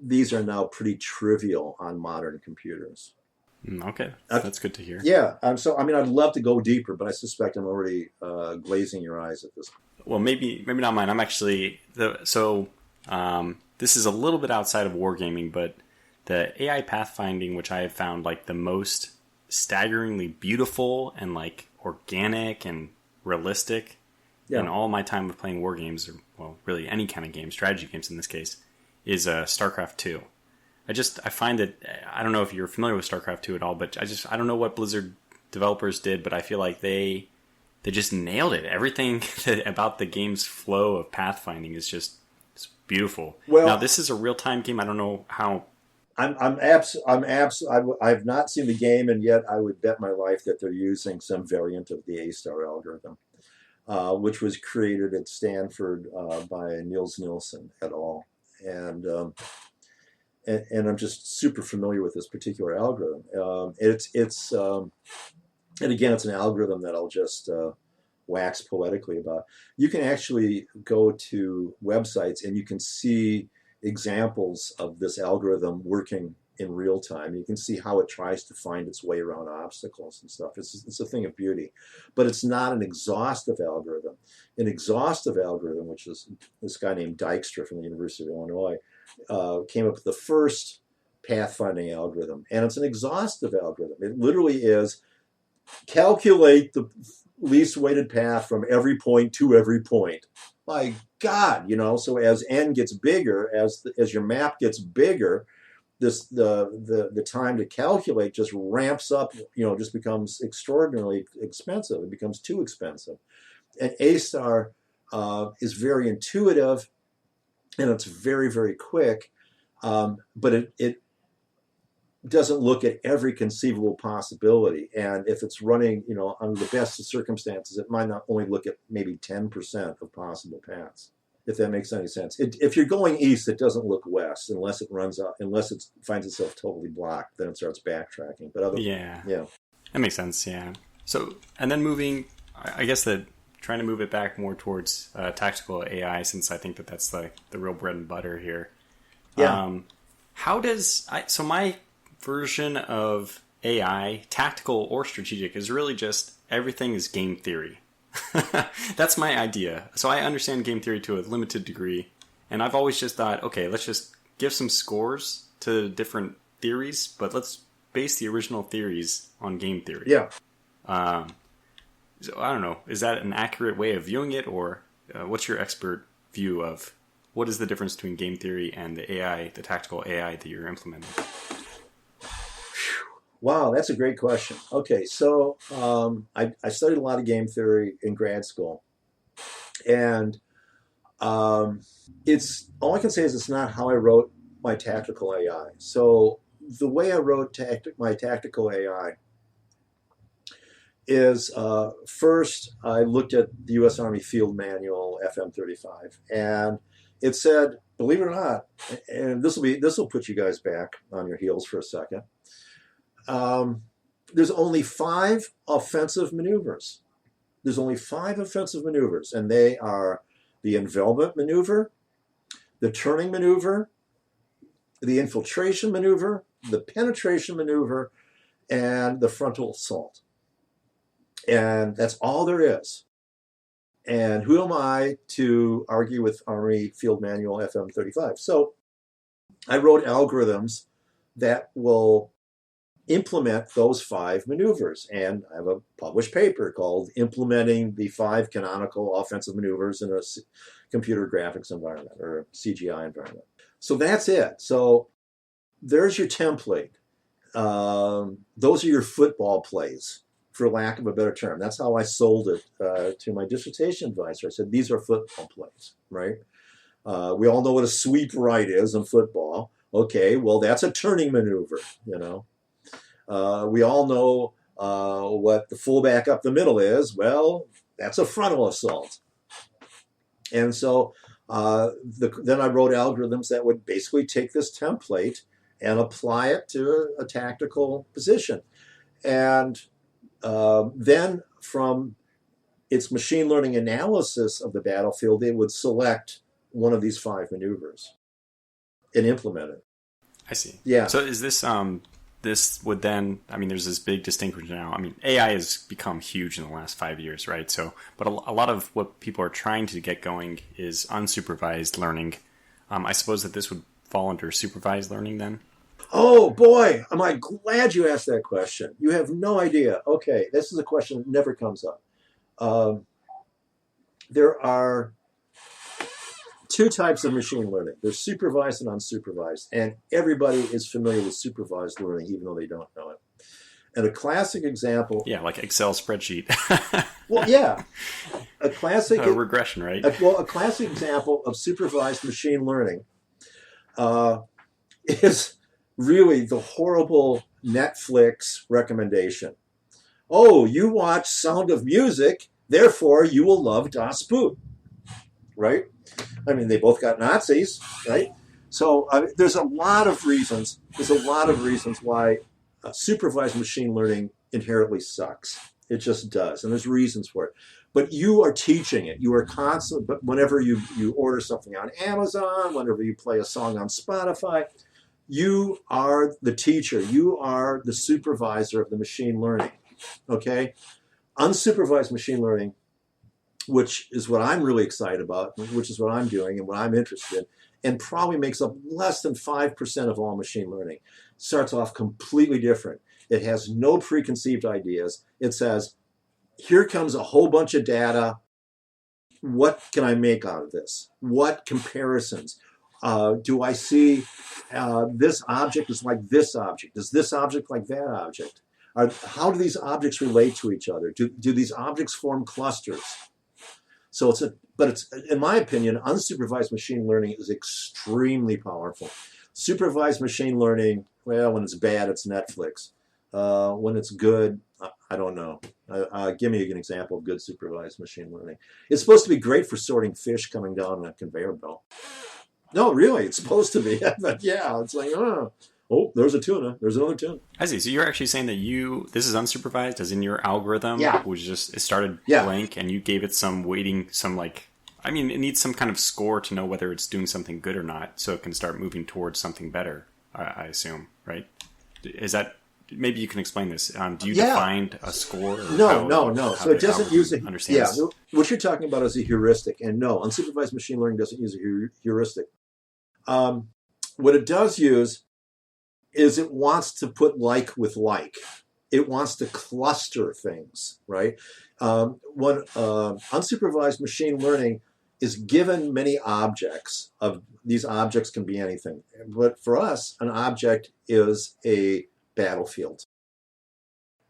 These are now pretty trivial on modern computers. Okay, that's good to hear. Yeah, I'd love to go deeper, but I suspect I'm already glazing your eyes at this point. Well, maybe not mine. I'm actually this is a little bit outside of wargaming, but the AI pathfinding, which I have found like the most staggeringly beautiful and like organic and realistic in all my time of playing war games, or well, really any kind of game, strategy games in this case, is StarCraft 2. I find that, I don't know if you're familiar with StarCraft 2 at all, but I don't know what Blizzard developers did, but I feel like they just nailed it. Everything about the game's flow of pathfinding is just beautiful. Well, now this is a real-time game. I don't know how. I've not seen the game, and yet I would bet my life that they're using some variant of the A-star algorithm, which was created at Stanford by Niels Nielsen et al. And I'm just super familiar with this particular algorithm. And again, it's an algorithm that I'll just wax poetically about. You can actually go to websites and you can see examples of this algorithm working in real time. You can see how it tries to find its way around obstacles and stuff. It's a thing of beauty. But it's not an exhaustive algorithm. An exhaustive algorithm, which is this guy named Dijkstra from the University of Illinois, came up with the first pathfinding algorithm. And it's an exhaustive algorithm. It literally is calculate the least weighted path from every point to every point. My God, so as n gets bigger, as your map gets bigger, the time to calculate just ramps up, just becomes extraordinarily expensive. It becomes too expensive. And A-star is very intuitive, and it's very, very quick, but it doesn't look at every conceivable possibility. And if it's running, under the best of circumstances, it might not only look at maybe 10% of possible paths. if that makes any sense. If you're going east, it doesn't look west unless it finds itself totally blocked. Then it starts backtracking. But yeah, yeah, that makes sense. Yeah. So, and then I guess that trying to move it back more towards tactical AI, since I think that's the real bread and butter here. Yeah. So my version of AI, tactical or strategic, is really just everything is game theory. That's my idea. So I understand game theory to a limited degree, and I've always just thought, okay, let's just give some scores to different theories, but let's base the original theories on game theory. Yeah. So I don't know. Is that an accurate way of viewing it, or what's your expert view of what is the difference between game theory and the AI, the tactical AI that you're implementing? Wow, that's a great question. Okay, so I studied a lot of game theory in grad school, and it's all I can say is it's not how I wrote my tactical AI. So the way I wrote my tactical AI is first I looked at the U.S. Army Field Manual FM35, and it said, believe it or not, and this will put you guys back on your heels for a second. There's only 5 offensive maneuvers. There's only 5 offensive maneuvers, and they are the envelopment maneuver, the turning maneuver, the infiltration maneuver, the penetration maneuver, and the frontal assault. And that's all there is. And who am I to argue with Army Field Manual FM35? So I wrote algorithms that will implement those 5 maneuvers. And I have a published paper called Implementing the 5 Canonical Offensive Maneuvers in a Computer Graphics Environment, or a CGI environment. So that's it. So there's your template. Those are your football plays, for lack of a better term. That's how I sold it to my dissertation advisor. I said, these are football plays, right? We all know what a sweep right is in football. Okay, well, that's a turning maneuver, you know. We all know what the fullback up the middle is. Well, that's a frontal assault. And so then I wrote algorithms that would basically take this template and apply it to a tactical position. And then from its machine learning analysis of the battlefield, it would select one of these 5 maneuvers and implement it. I see. Yeah. So is this this would then, I mean, there's this big distinction now. I mean, AI has become huge in the last 5 years, right? So, but a lot of what people are trying to get going is unsupervised learning. I suppose that this would fall under supervised learning then? Oh boy, am I glad you asked that question. You have no idea. Okay, this is a question that never comes up. There are 2 types of machine learning. There's supervised and unsupervised, and everybody is familiar with supervised learning, even though they don't know it. And a classic example... Yeah, like Excel spreadsheet. Well, yeah. A classic... regression, right? A classic example of supervised machine learning is really the horrible Netflix recommendation. Oh, you watch Sound of Music, therefore you will love Das Boot. Right? I mean, they both got Nazis, right? So there's a lot of reasons. There's a lot of reasons why supervised machine learning inherently sucks. It just does, and there's reasons for it. But you are teaching it. You are constantly. But whenever you order something on Amazon, whenever you play a song on Spotify, you are the teacher. You are the supervisor of the machine learning. Okay, unsupervised machine learning, which is what I'm really excited about, which is what I'm doing and what I'm interested in, and probably makes up less than 5% of all machine learning. Starts off completely different. It has no preconceived ideas. It says, here comes a whole bunch of data. What can I make out of this? What comparisons? Do I see this object is like this object? Is this object like that object? How do these objects relate to each other? Do these objects form clusters? So it's in my opinion, unsupervised machine learning is extremely powerful. Supervised machine learning, well, when it's bad, it's Netflix. When it's good, I don't know. Give me an example of good supervised machine learning. It's supposed to be great for sorting fish coming down a conveyor belt. No, really, it's supposed to be. But yeah, it's like, oh, there's a tuna. There's another tuna. I see. So you're actually saying that this is unsupervised, as in your algorithm, which it started blank, and you gave it some weighting, it needs some kind of score to know whether it's doing something good or not, so it can start moving towards something better, I assume, right? Is that, maybe you can explain this. Do you define a score? No. So it doesn't use a, understands? what you're talking about is a heuristic, and no, unsupervised machine learning doesn't use a heuristic. What it does use is it wants to put like with like. It wants to cluster things, right? When unsupervised machine learning is given many objects. These objects can be anything. But for us, an object is a battlefield.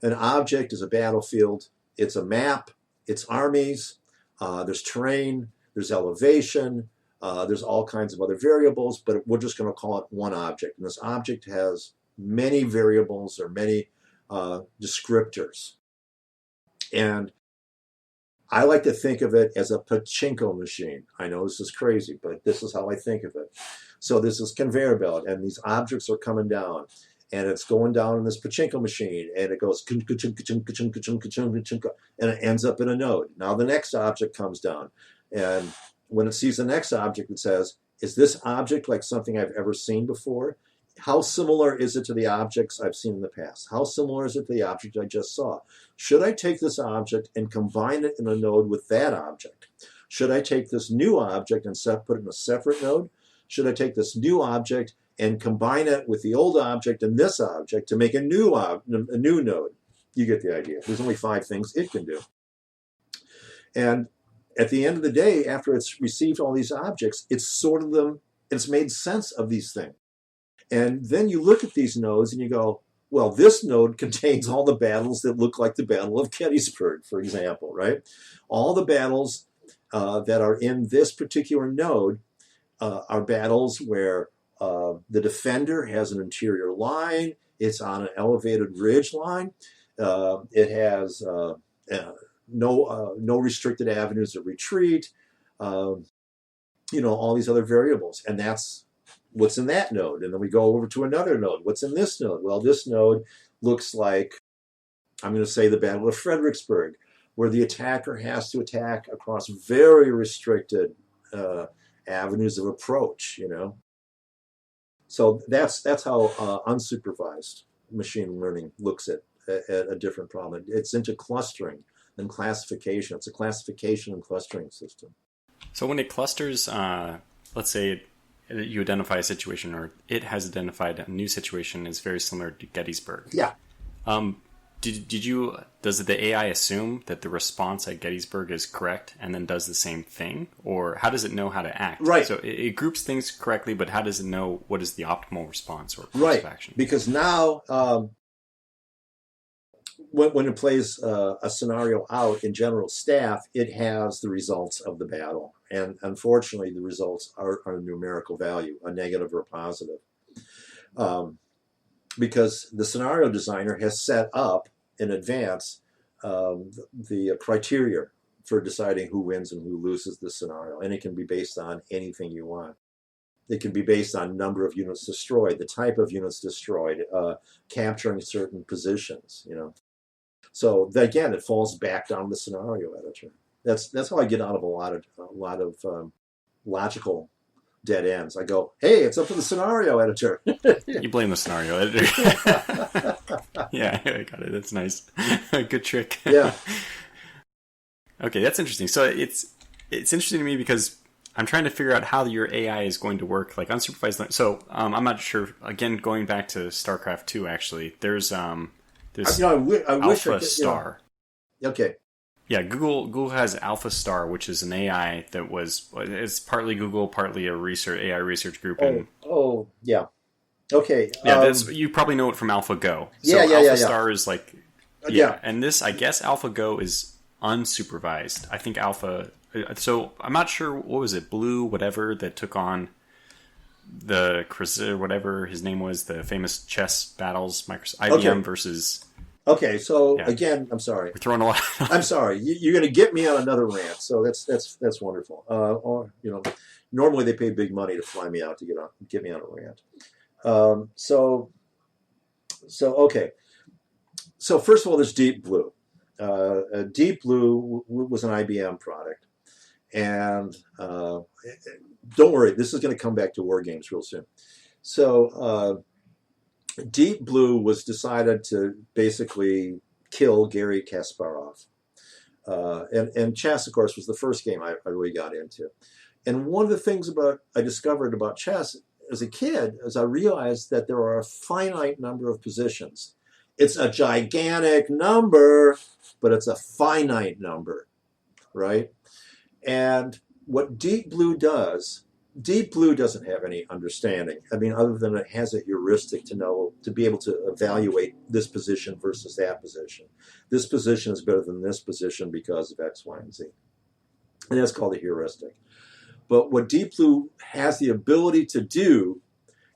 An object is a battlefield. It's a map. It's armies. There's terrain. There's elevation. There's all kinds of other variables, but we're just going to call it one object. And this object has many variables or many descriptors. And I like to think of it as a pachinko machine. I know this is crazy, but this is how I think of it. So this is conveyor belt, and these objects are coming down, and it's going down in this pachinko machine, and it goes and it ends up in a node. Now the next object comes down, and when it sees the next object, it says, is this object like something I've ever seen before? How similar is it to the objects I've seen in the past? How similar is it to the object I just saw? Should I take this object and combine it in a node with that object? Should I take this new object and put it in a separate node? Should I take this new object and combine it with the old object and this object to make a new node? You get the idea. There's only 5 things it can do. And at the end of the day, after it's received all these objects, it's sorted them, it's made sense of these things. And then you look at these nodes and you go, well, this node contains all the battles that look like the Battle of Gettysburg, for example, right? All the battles that are in this particular node are battles where the defender has an interior line, it's on an elevated ridge line, it has no restricted avenues of retreat, all these other variables. And that's what's in that node. And then we go over to another node. What's in this node? Well, this node looks like, I'm going to say, the Battle of Fredericksburg, where the attacker has to attack across very restricted avenues of approach, So that's how unsupervised machine learning looks at a different problem. It's into clustering and classification. It's a classification and clustering system. So when it clusters, let's say you identify a situation, or it has identified a new situation is very similar to Gettysburg. Yeah. Does the AI assume that the response at Gettysburg is correct and then does the same thing? Or how does it know how to act? Right. So it groups things correctly, but how does it know what is the optimal response or course of action? Because now when it plays a scenario out in general staff, it has the results of the battle. And unfortunately, the results are a numerical value, a negative or a positive. Because the scenario designer has set up in advance the criteria for deciding who wins and who loses the scenario. And it can be based on anything you want. It can be based on number of units destroyed, the type of units destroyed, capturing certain positions, So again, it falls back down to the scenario editor. That's how I get out of a lot of logical dead ends. I go, hey, it's up to the scenario editor. You blame the scenario editor. Yeah, I got it. That's nice. Good trick. Yeah. Okay, that's interesting. So it's interesting to me because I'm trying to figure out how your AI is going to work, like unsupervised learning. So I'm not sure. Again, going back to StarCraft 2, actually, there's I wish Alpha Star. Okay. Yeah, Google has Alpha Star, which is an AI that it's partly Google, partly a AI research group. Yeah. Okay. Yeah, you probably know it from AlphaGo. So Alpha Star is like, and this, I guess AlphaGo is unsupervised. I think Alpha, so I'm not sure, what was it, Blue, whatever, that took on the Chris, whatever his name was, the famous chess battles, IBM versus Okay, so Yeah. again, I'm sorry. We're throwing a lot. I'm sorry. You're going to get me on another rant, so that's wonderful. Normally they pay big money to fly me out to get me on a rant. So okay. So first of all, there's Deep Blue. Deep Blue was an IBM product, and don't worry, this is going to come back to war games real soon. So Deep Blue was decided to basically kill Gary Kasparov. And chess, of course, was the first game I really got into. And one of the things I discovered about chess as a kid is I realized that there are a finite number of positions. It's a gigantic number, but it's a finite number, right? And what Deep Blue doesn't have any understanding. I mean, other than it has a heuristic to be able to evaluate this position versus that position. This position is better than this position because of X, Y, and Z. And that's called a heuristic. But what Deep Blue has the ability to do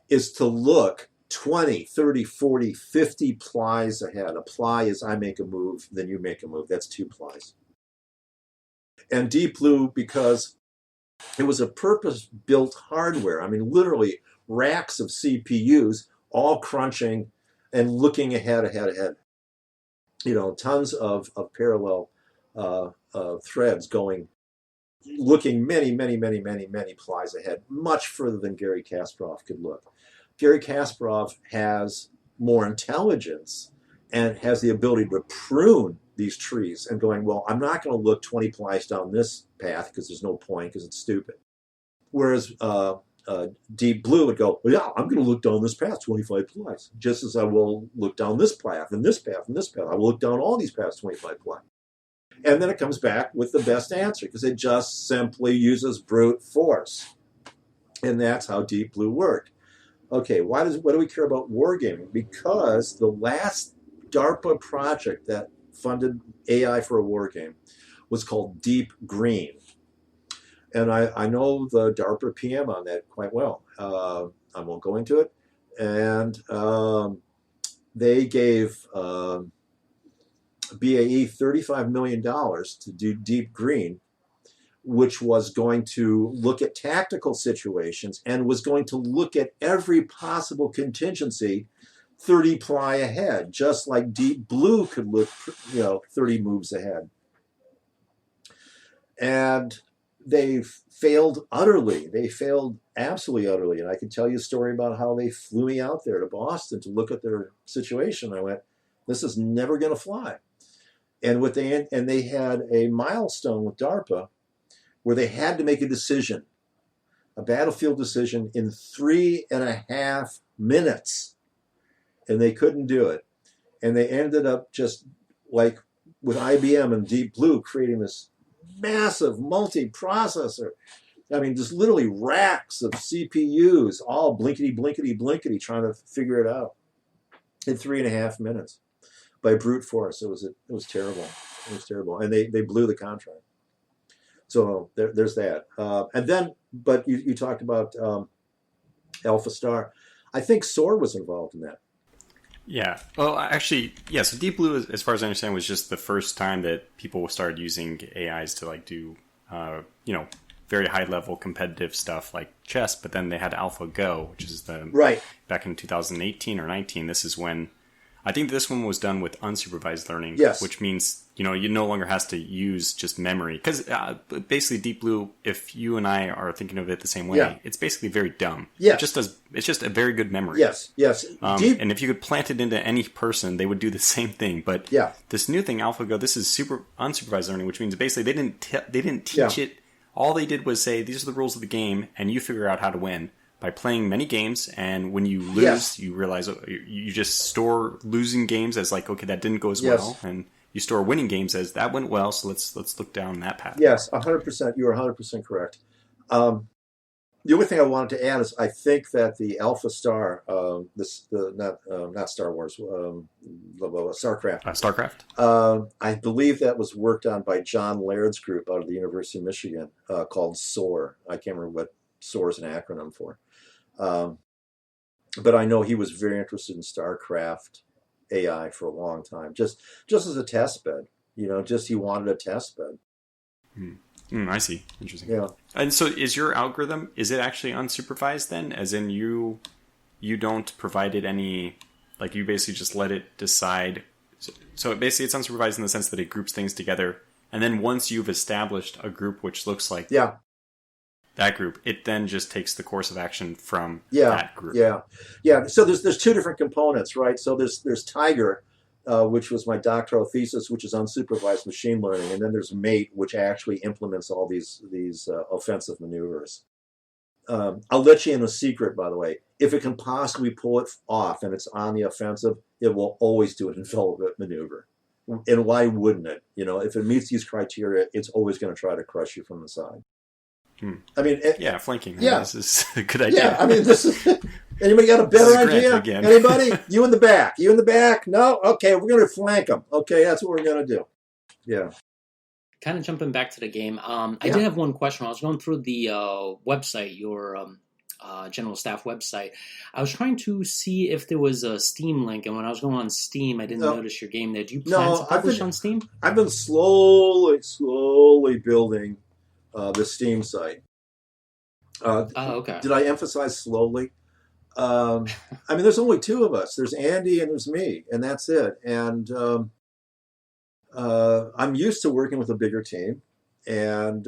is to look 20, 30, 40, 50 plies ahead. A ply is I make a move, then you make a move. That's 2 plies. And Deep Blue, because it was a purpose-built hardware. I mean, literally racks of CPUs all crunching and looking ahead. Tons of parallel threads looking many plies ahead, much further than Gary Kasparov could look. Gary Kasparov has more intelligence and has the ability to prune these trees and going, well, I'm not going to look 20 plies down this path because there's no point because it's stupid. Whereas Deep Blue would go, well, yeah, I'm going to look down this path 25 plies, just as I will look down this path and this path and this path. I will look down all these paths 25 plies. And then it comes back with the best answer because it just simply uses brute force. And that's how Deep Blue worked. Okay, what do we care about wargaming? Because the last DARPA project that funded AI for a war game was called Deep Green. And I know the DARPA PM on that quite well. I won't go into it. And they gave BAE $35 million to do Deep Green, which was going to look at tactical situations and was going to look at every possible contingency 30 ply ahead, just like Deep Blue could look, 30 moves ahead. And they failed utterly. They failed absolutely utterly. And I can tell you a story about how they flew me out there to Boston to look at their situation. I went, this is never going to fly. And they had a milestone with DARPA where they had to make a decision, a battlefield decision in 3.5 minutes. And they couldn't do it. And they ended up just like with IBM and Deep Blue creating this massive multi-processor. I mean, just literally racks of CPUs, all blinkety, trying to figure it out in 3.5 minutes by brute force. It was terrible. It was terrible. And they blew the contract. So there's that. And then, but you talked about Alpha Star. I think SOAR was involved in that. Yeah. Well, actually, yeah. So Deep Blue, as far as I understand, was just the first time that people started using AIs to do, very high level competitive stuff like chess. But then they had AlphaGo, which is back in 2018 or 19. This is when I think this one was done with unsupervised learning. Yes. Which means you no longer has to use just memory because basically Deep Blue, if you and I are thinking of it the same way, it's basically very dumb. Yeah. It's just a very good memory. Yes. And if you could plant it into any person, they would do the same thing. But this new thing, AlphaGo, this is super unsupervised learning, which means basically they didn't teach it. All they did was say these are the rules of the game, and you figure out how to win by playing many games. And when you lose, you realize you just store losing games as okay, that didn't go as well, and you store winning games as that went well. So let's look down that path. Yes, 100%. You are 100% correct. The only thing I wanted to add is I think that the Alpha Star, not Star Wars, StarCraft. StarCraft. I believe that was worked on by John Laird's group out of the University of Michigan called SOAR. I can't remember what SOAR is an acronym for. But I know he was very interested in StarCraft AI for a long time, just as a test bed. Just you wanted a test bed. I see. Interesting. Yeah. And so is your algorithm, is it actually unsupervised then? As in you don't provide it any, like you basically just let it decide. So basically it's unsupervised in the sense that it groups things together. And then once you've established a group which looks like that group, it then just takes the course of action from that group. Yeah. So there's two different components, right? So there's Tiger, which was my doctoral thesis, which is unsupervised machine learning, and then there's Mate, which actually implements all these offensive maneuvers. I'll let you in a secret, by the way. If it can possibly pull it off and it's on the offensive, it will always do an envelopment maneuver. And why wouldn't it? If it meets these criteria, it's always going to try to crush you from the side. I mean, flanking. Yeah, this is a good idea. Yeah, I mean, this is. Anybody got a better idea? Anybody? You in the back? You in the back? No? Okay, we're going to flank them. Okay, that's what we're going to do. Yeah. Kind of jumping back to the game. I did have one question. I was going through the website, your general staff website. I was trying to see if there was a Steam link, and when I was going on Steam, I didn't notice your game there. Do you plan to publish on Steam? I've been slowly building the Steam site. Okay. Did I emphasize slowly? I mean, there's only two of us. There's Andy and there's me, and that's it. And I'm used to working with a bigger team, and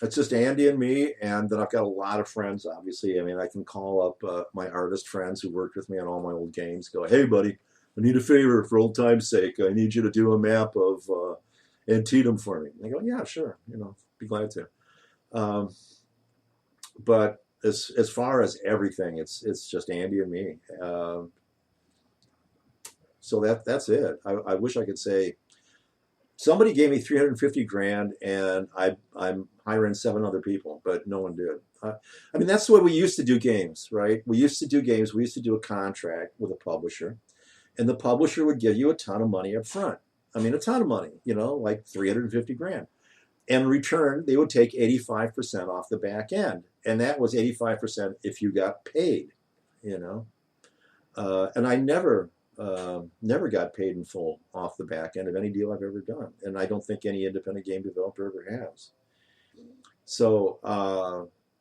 it's just Andy and me, and then I've got a lot of friends, obviously. I mean, I can call up my artist friends who worked with me on all my old games, go, hey, buddy, I need a favor for old time's sake. I need you to do a map of Antietam for me. And they go, yeah, sure, be glad to. But as far as everything, it's just Andy and me. So that's it. I wish I could say somebody gave me $350,000 and I'm hiring 7 other people, but no one did. I mean, that's the way we used to do games, right? We used to do games. We used to do a contract with a publisher, and the publisher would give you a ton of money up front. I mean, a ton of money, like $350,000. And in return, they would take 85% off the back end. And that was 85% if you got paid, And I never got paid in full off the back end of any deal I've ever done. And I don't think any independent game developer ever has. So,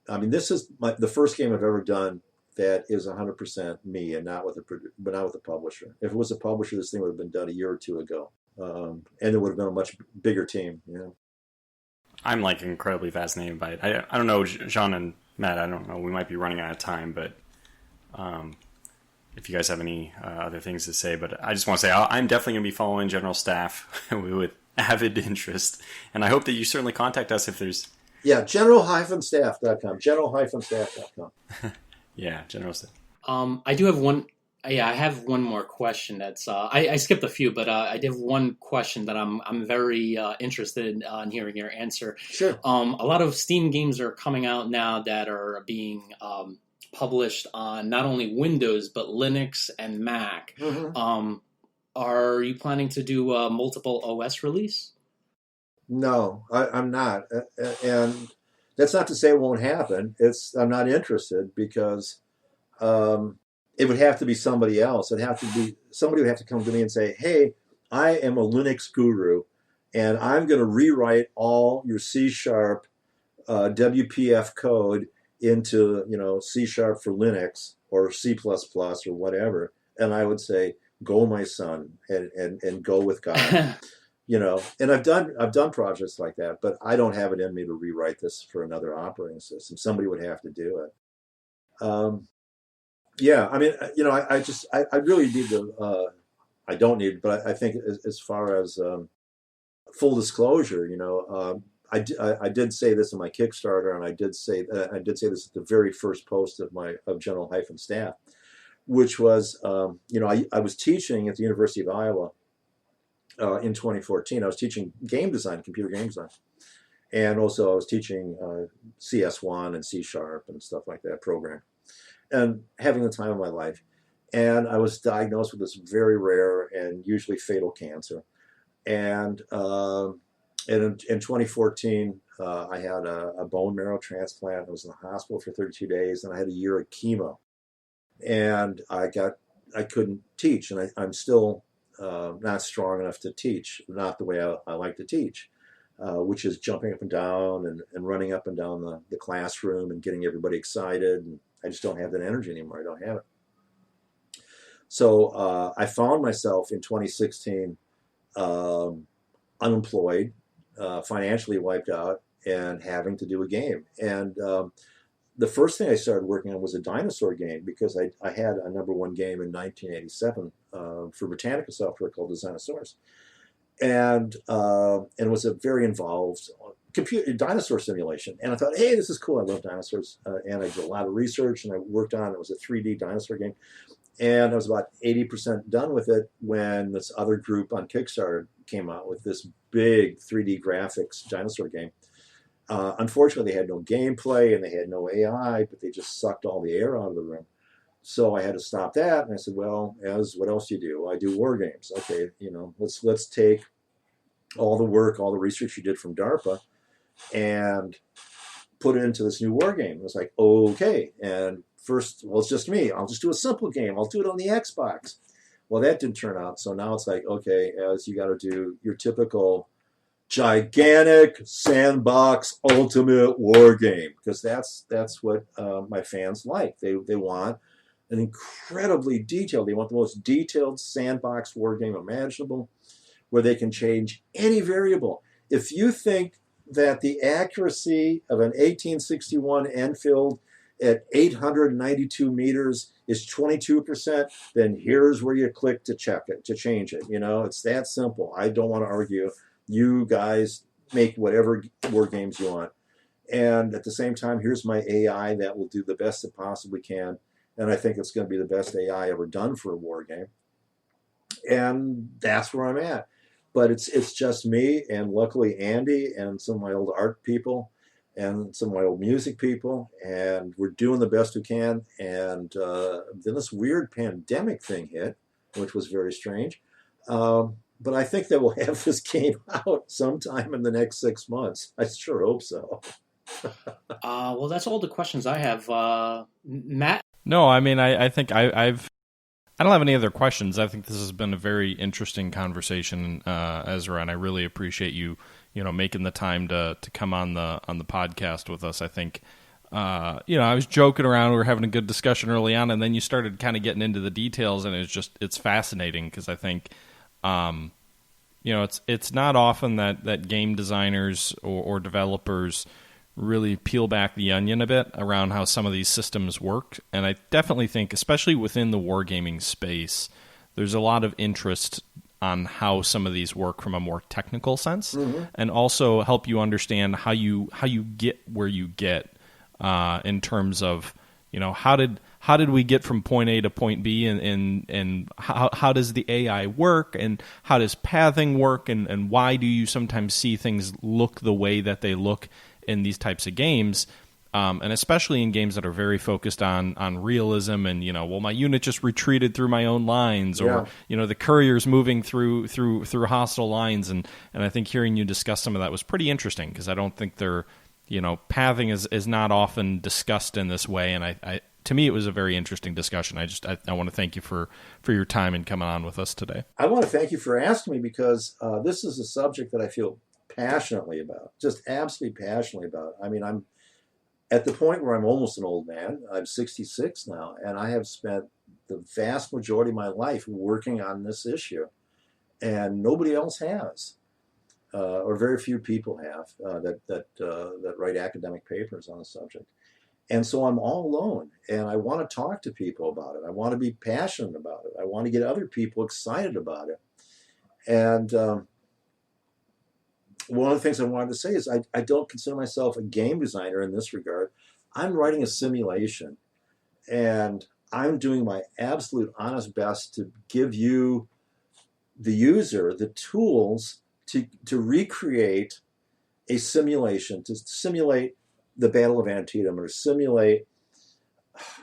I mean, this is the first game I've ever done that is 100% me and not with a publisher. If it was a publisher, this thing would have been done a year or two ago. And it would have been a much bigger team, I'm incredibly fascinated by it. I don't know, Jean and Matt, I don't know, we might be running out of time, but if you guys have any other things to say, but I just want to say I'm definitely going to be following General Staff with avid interest, and I hope that you certainly contact us if there's... Yeah, general-staff.com, general-staff.com. Yeah, General Staff. I do have one... Yeah, I have one more question. That's I skipped a few, but I did have one question that I'm very interested in hearing your answer. Sure. A lot of Steam games are coming out now that are being published on not only Windows but Linux and Mac. Mm-hmm. Are you planning to do a multiple OS release? No, I'm not, and that's not to say it won't happen. I'm not interested because. It would have to be somebody else. Somebody would have to come to me and say, hey, I am a Linux guru, and I'm going to rewrite all your C# WPF code into, C# for Linux or C++ or whatever. And I would say, go, my son, and go with God. And I've done projects like that, but I don't have it in me to rewrite this for another operating system. Somebody would have to do it. Yeah, I mean, I really need to. I don't need, but I think as far as full disclosure, I did say this in my Kickstarter, and I did say this at the very first post of General-Staff, which was, I was teaching at the University of Iowa in 2014. I was teaching game design, computer game design, and also I was teaching CS1 and C# and stuff like that, program. And having the time of my life. And I was diagnosed with this very rare and usually fatal cancer. And in 2014, I had a bone marrow transplant. I was in the hospital for 32 days, and I had a year of chemo. And I got I couldn't teach, and I'm still not strong enough to teach, not the way I like to teach, which is jumping up and down and running up and down the classroom and getting everybody excited. And I just don't have that energy anymore. I don't have it. So I found myself in 2016 unemployed, financially wiped out, and having to do a game. And the first thing I started working on was a dinosaur game, because I had a #1 game in 1987 for Britannica software called Designosaurus. And it was a very involved dinosaur simulation. And I thought, hey, this is cool. I love dinosaurs. And I did a lot of research, and I worked on it. It was a 3D dinosaur game. And I was about 80% done with it when this other group on Kickstarter came out with this big 3D graphics dinosaur game. Unfortunately, they had no gameplay and they had no AI, but they just sucked all the air out of the room. So I had to stop that, and I said, well, what else do you do? Well, I do war games. Okay, let's take all the work, all the research you did from DARPA, and put it into this new war game. It was like, okay. And first, well, it's just me. I'll just do a simple game. I'll do it on the Xbox. Well, that didn't turn out. So now it's like, okay, as you got to do your typical gigantic sandbox ultimate war game, because that's what my fans like. They want an incredibly detailed. They want the most detailed sandbox war game imaginable, where they can change any variable. If you think that the accuracy of an 1861 Enfield at 892 meters is 22%, then here's where you click to check it, to change it. It's that simple. I don't want to argue. You guys make whatever war games you want. And at the same time, here's my AI that will do the best it possibly can. And I think it's going to be the best AI ever done for a war game. And that's where I'm at. But it's just me, and luckily Andy and some of my old art people and some of my old music people, and we're doing the best we can. And then this weird pandemic thing hit, which was very strange. But I think that we'll have this game out sometime in the next 6 months. I sure hope so. Well, that's all the questions I have. Matt? No, I mean, I think I don't have any other questions. I think this has been a very interesting conversation, Ezra, and I really appreciate you making the time to come on the podcast with us. I think I was joking around, we were having a good discussion early on, and then you started kind of getting into the details, and it's fascinating, because I think it's not often that game designers or developers really peel back the onion a bit around how some of these systems work. And I definitely think, especially within the wargaming space, there's a lot of interest on how some of these work from a more technical sense, and also help you understand how you get where you get in terms of how did we get from point A to point B, and how does the AI work, and how does pathing work, and why do you sometimes see things look the way that they look in these types of games, and especially in games that are very focused on realism, and my unit just retreated through my own lines, or the courier's moving through hostile lines, and I think hearing you discuss some of that was pretty interesting, because I don't think pathing is not often discussed in this way, and I to me it was a very interesting discussion. I want to thank you for your time and coming on with us today. I want to thank you for asking me, because this is a subject that I feel passionately about, just absolutely passionately about. I mean, I'm at the point where I'm almost an old man. I'm 66 now, and I have spent the vast majority of my life working on this issue, and nobody else has, or very few people have that write academic papers on the subject. And so I'm all alone, and I want to talk to people about it. I want to be passionate about it. I want to get other people excited about it. And one of the things I wanted to say is I don't consider myself a game designer in this regard. I'm writing a simulation, and I'm doing my absolute honest best to give you, the user, the tools to recreate a simulation, to simulate the Battle of Antietam, or simulate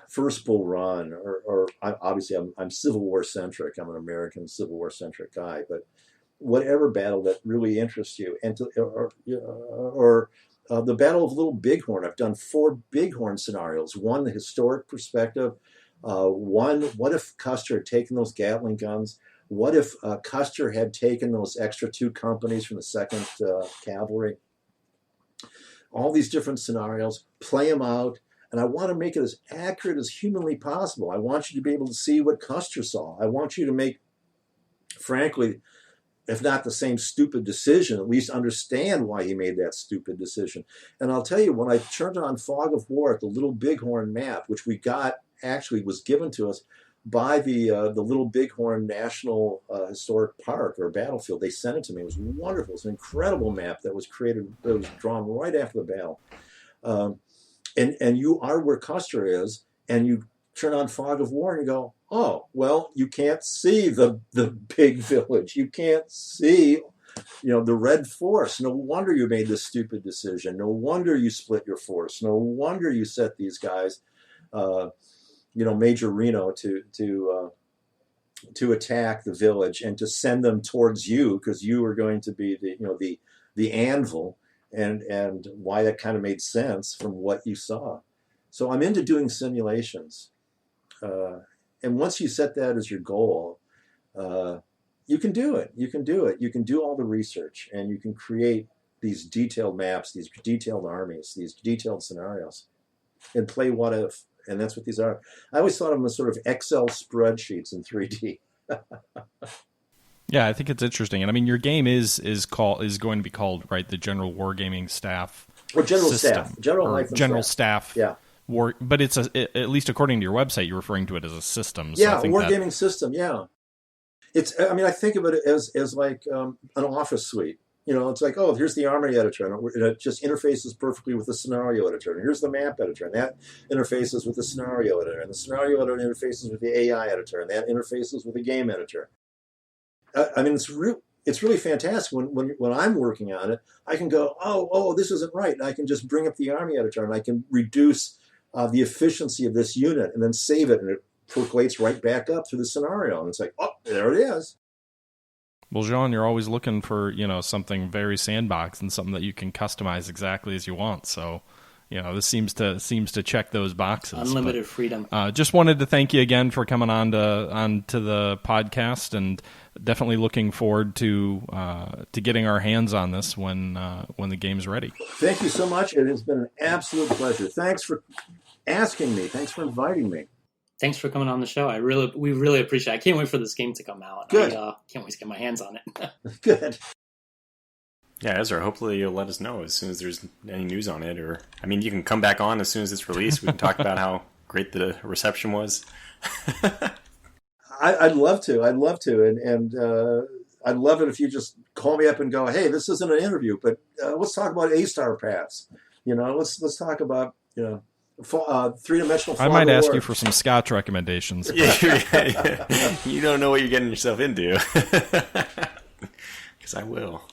First Bull Run, or obviously I'm Civil War centric. I'm an American Civil War centric guy, but whatever battle that really interests you, and the Battle of Little Bighorn. I've done 4 Bighorn scenarios. One, the historic perspective, One, what if Custer had taken those Gatling guns? What if Custer had taken those extra 2 companies from the 2nd Cavalry? All these different scenarios, play them out, and I want to make it as accurate as humanly possible. I want you to be able to see what Custer saw. I want you to make, frankly, if not the same stupid decision, at least understand why he made that stupid decision. And I'll tell you, when I turned on Fog of War at the Little Bighorn map, which we got, actually was given to us by the Little Bighorn National Historic Park or Battlefield. They sent it to me. It was wonderful. It's an incredible map that was created, that was drawn right after the battle. And you are where Custer is, and you turn on Fog of War and you go, oh, well, you can't see the big village. You can't see, the Red Force. No wonder you made this stupid decision. No wonder you split your force. No wonder you set these guys, Major Reno to attack the village and to send them towards you, because you were going to be the anvil, and why that kind of made sense from what you saw. So I'm into doing simulations. And once you set that as your goal, you can do it. You can do it. You can do all the research, and you can create these detailed maps, these detailed armies, these detailed scenarios, and play what if. And that's what these are. I always thought of them as sort of Excel spreadsheets in 3D. Yeah, I think it's interesting. And I mean, your game is going to be called, right, the General Wargaming Staff. Or General System, Staff. General Staff. Yeah. But it's at least according to your website, you're referring to it as a system. So yeah, a wargaming system. Yeah, I think of it as like an office suite. It's like, oh, here's the army editor, and it just interfaces perfectly with the scenario editor. And here's the map editor, and that interfaces with the scenario editor, and the scenario editor interfaces with the AI editor, and that interfaces with the game editor. It's really fantastic. When I'm working on it, I can go, oh, this isn't right. And I can just bring up the army editor, and I can reduce the efficiency of this unit, and then save it, and it percolates right back up through the scenario. And it's like, oh, there it is. Well, Jean, you're always looking for, something very sandbox and something that you can customize exactly as you want. So, this seems to check those boxes. Unlimited freedom. Just wanted to thank you again for coming on to the podcast, and definitely looking forward to getting our hands on this when the game's ready. Thank you so much. It has been an absolute pleasure. Thanks for asking me. Thanks for inviting me. Thanks for coming on the show. We really appreciate it. I can't wait for this game to come out. Good. I can't wait to get my hands on it. Good. Yeah, Ezra, hopefully you'll let us know as soon as there's any news on it. Or, you can come back on as soon as it's released. We can talk about how great the reception was. I'd love to. And I'd love it if you just call me up and go, hey, this isn't an interview, but let's talk about A-star paths. Let's talk about, three-dimensional I might ask you for some Scotch recommendations. Yeah. You don't know what you're getting yourself into. Because I will.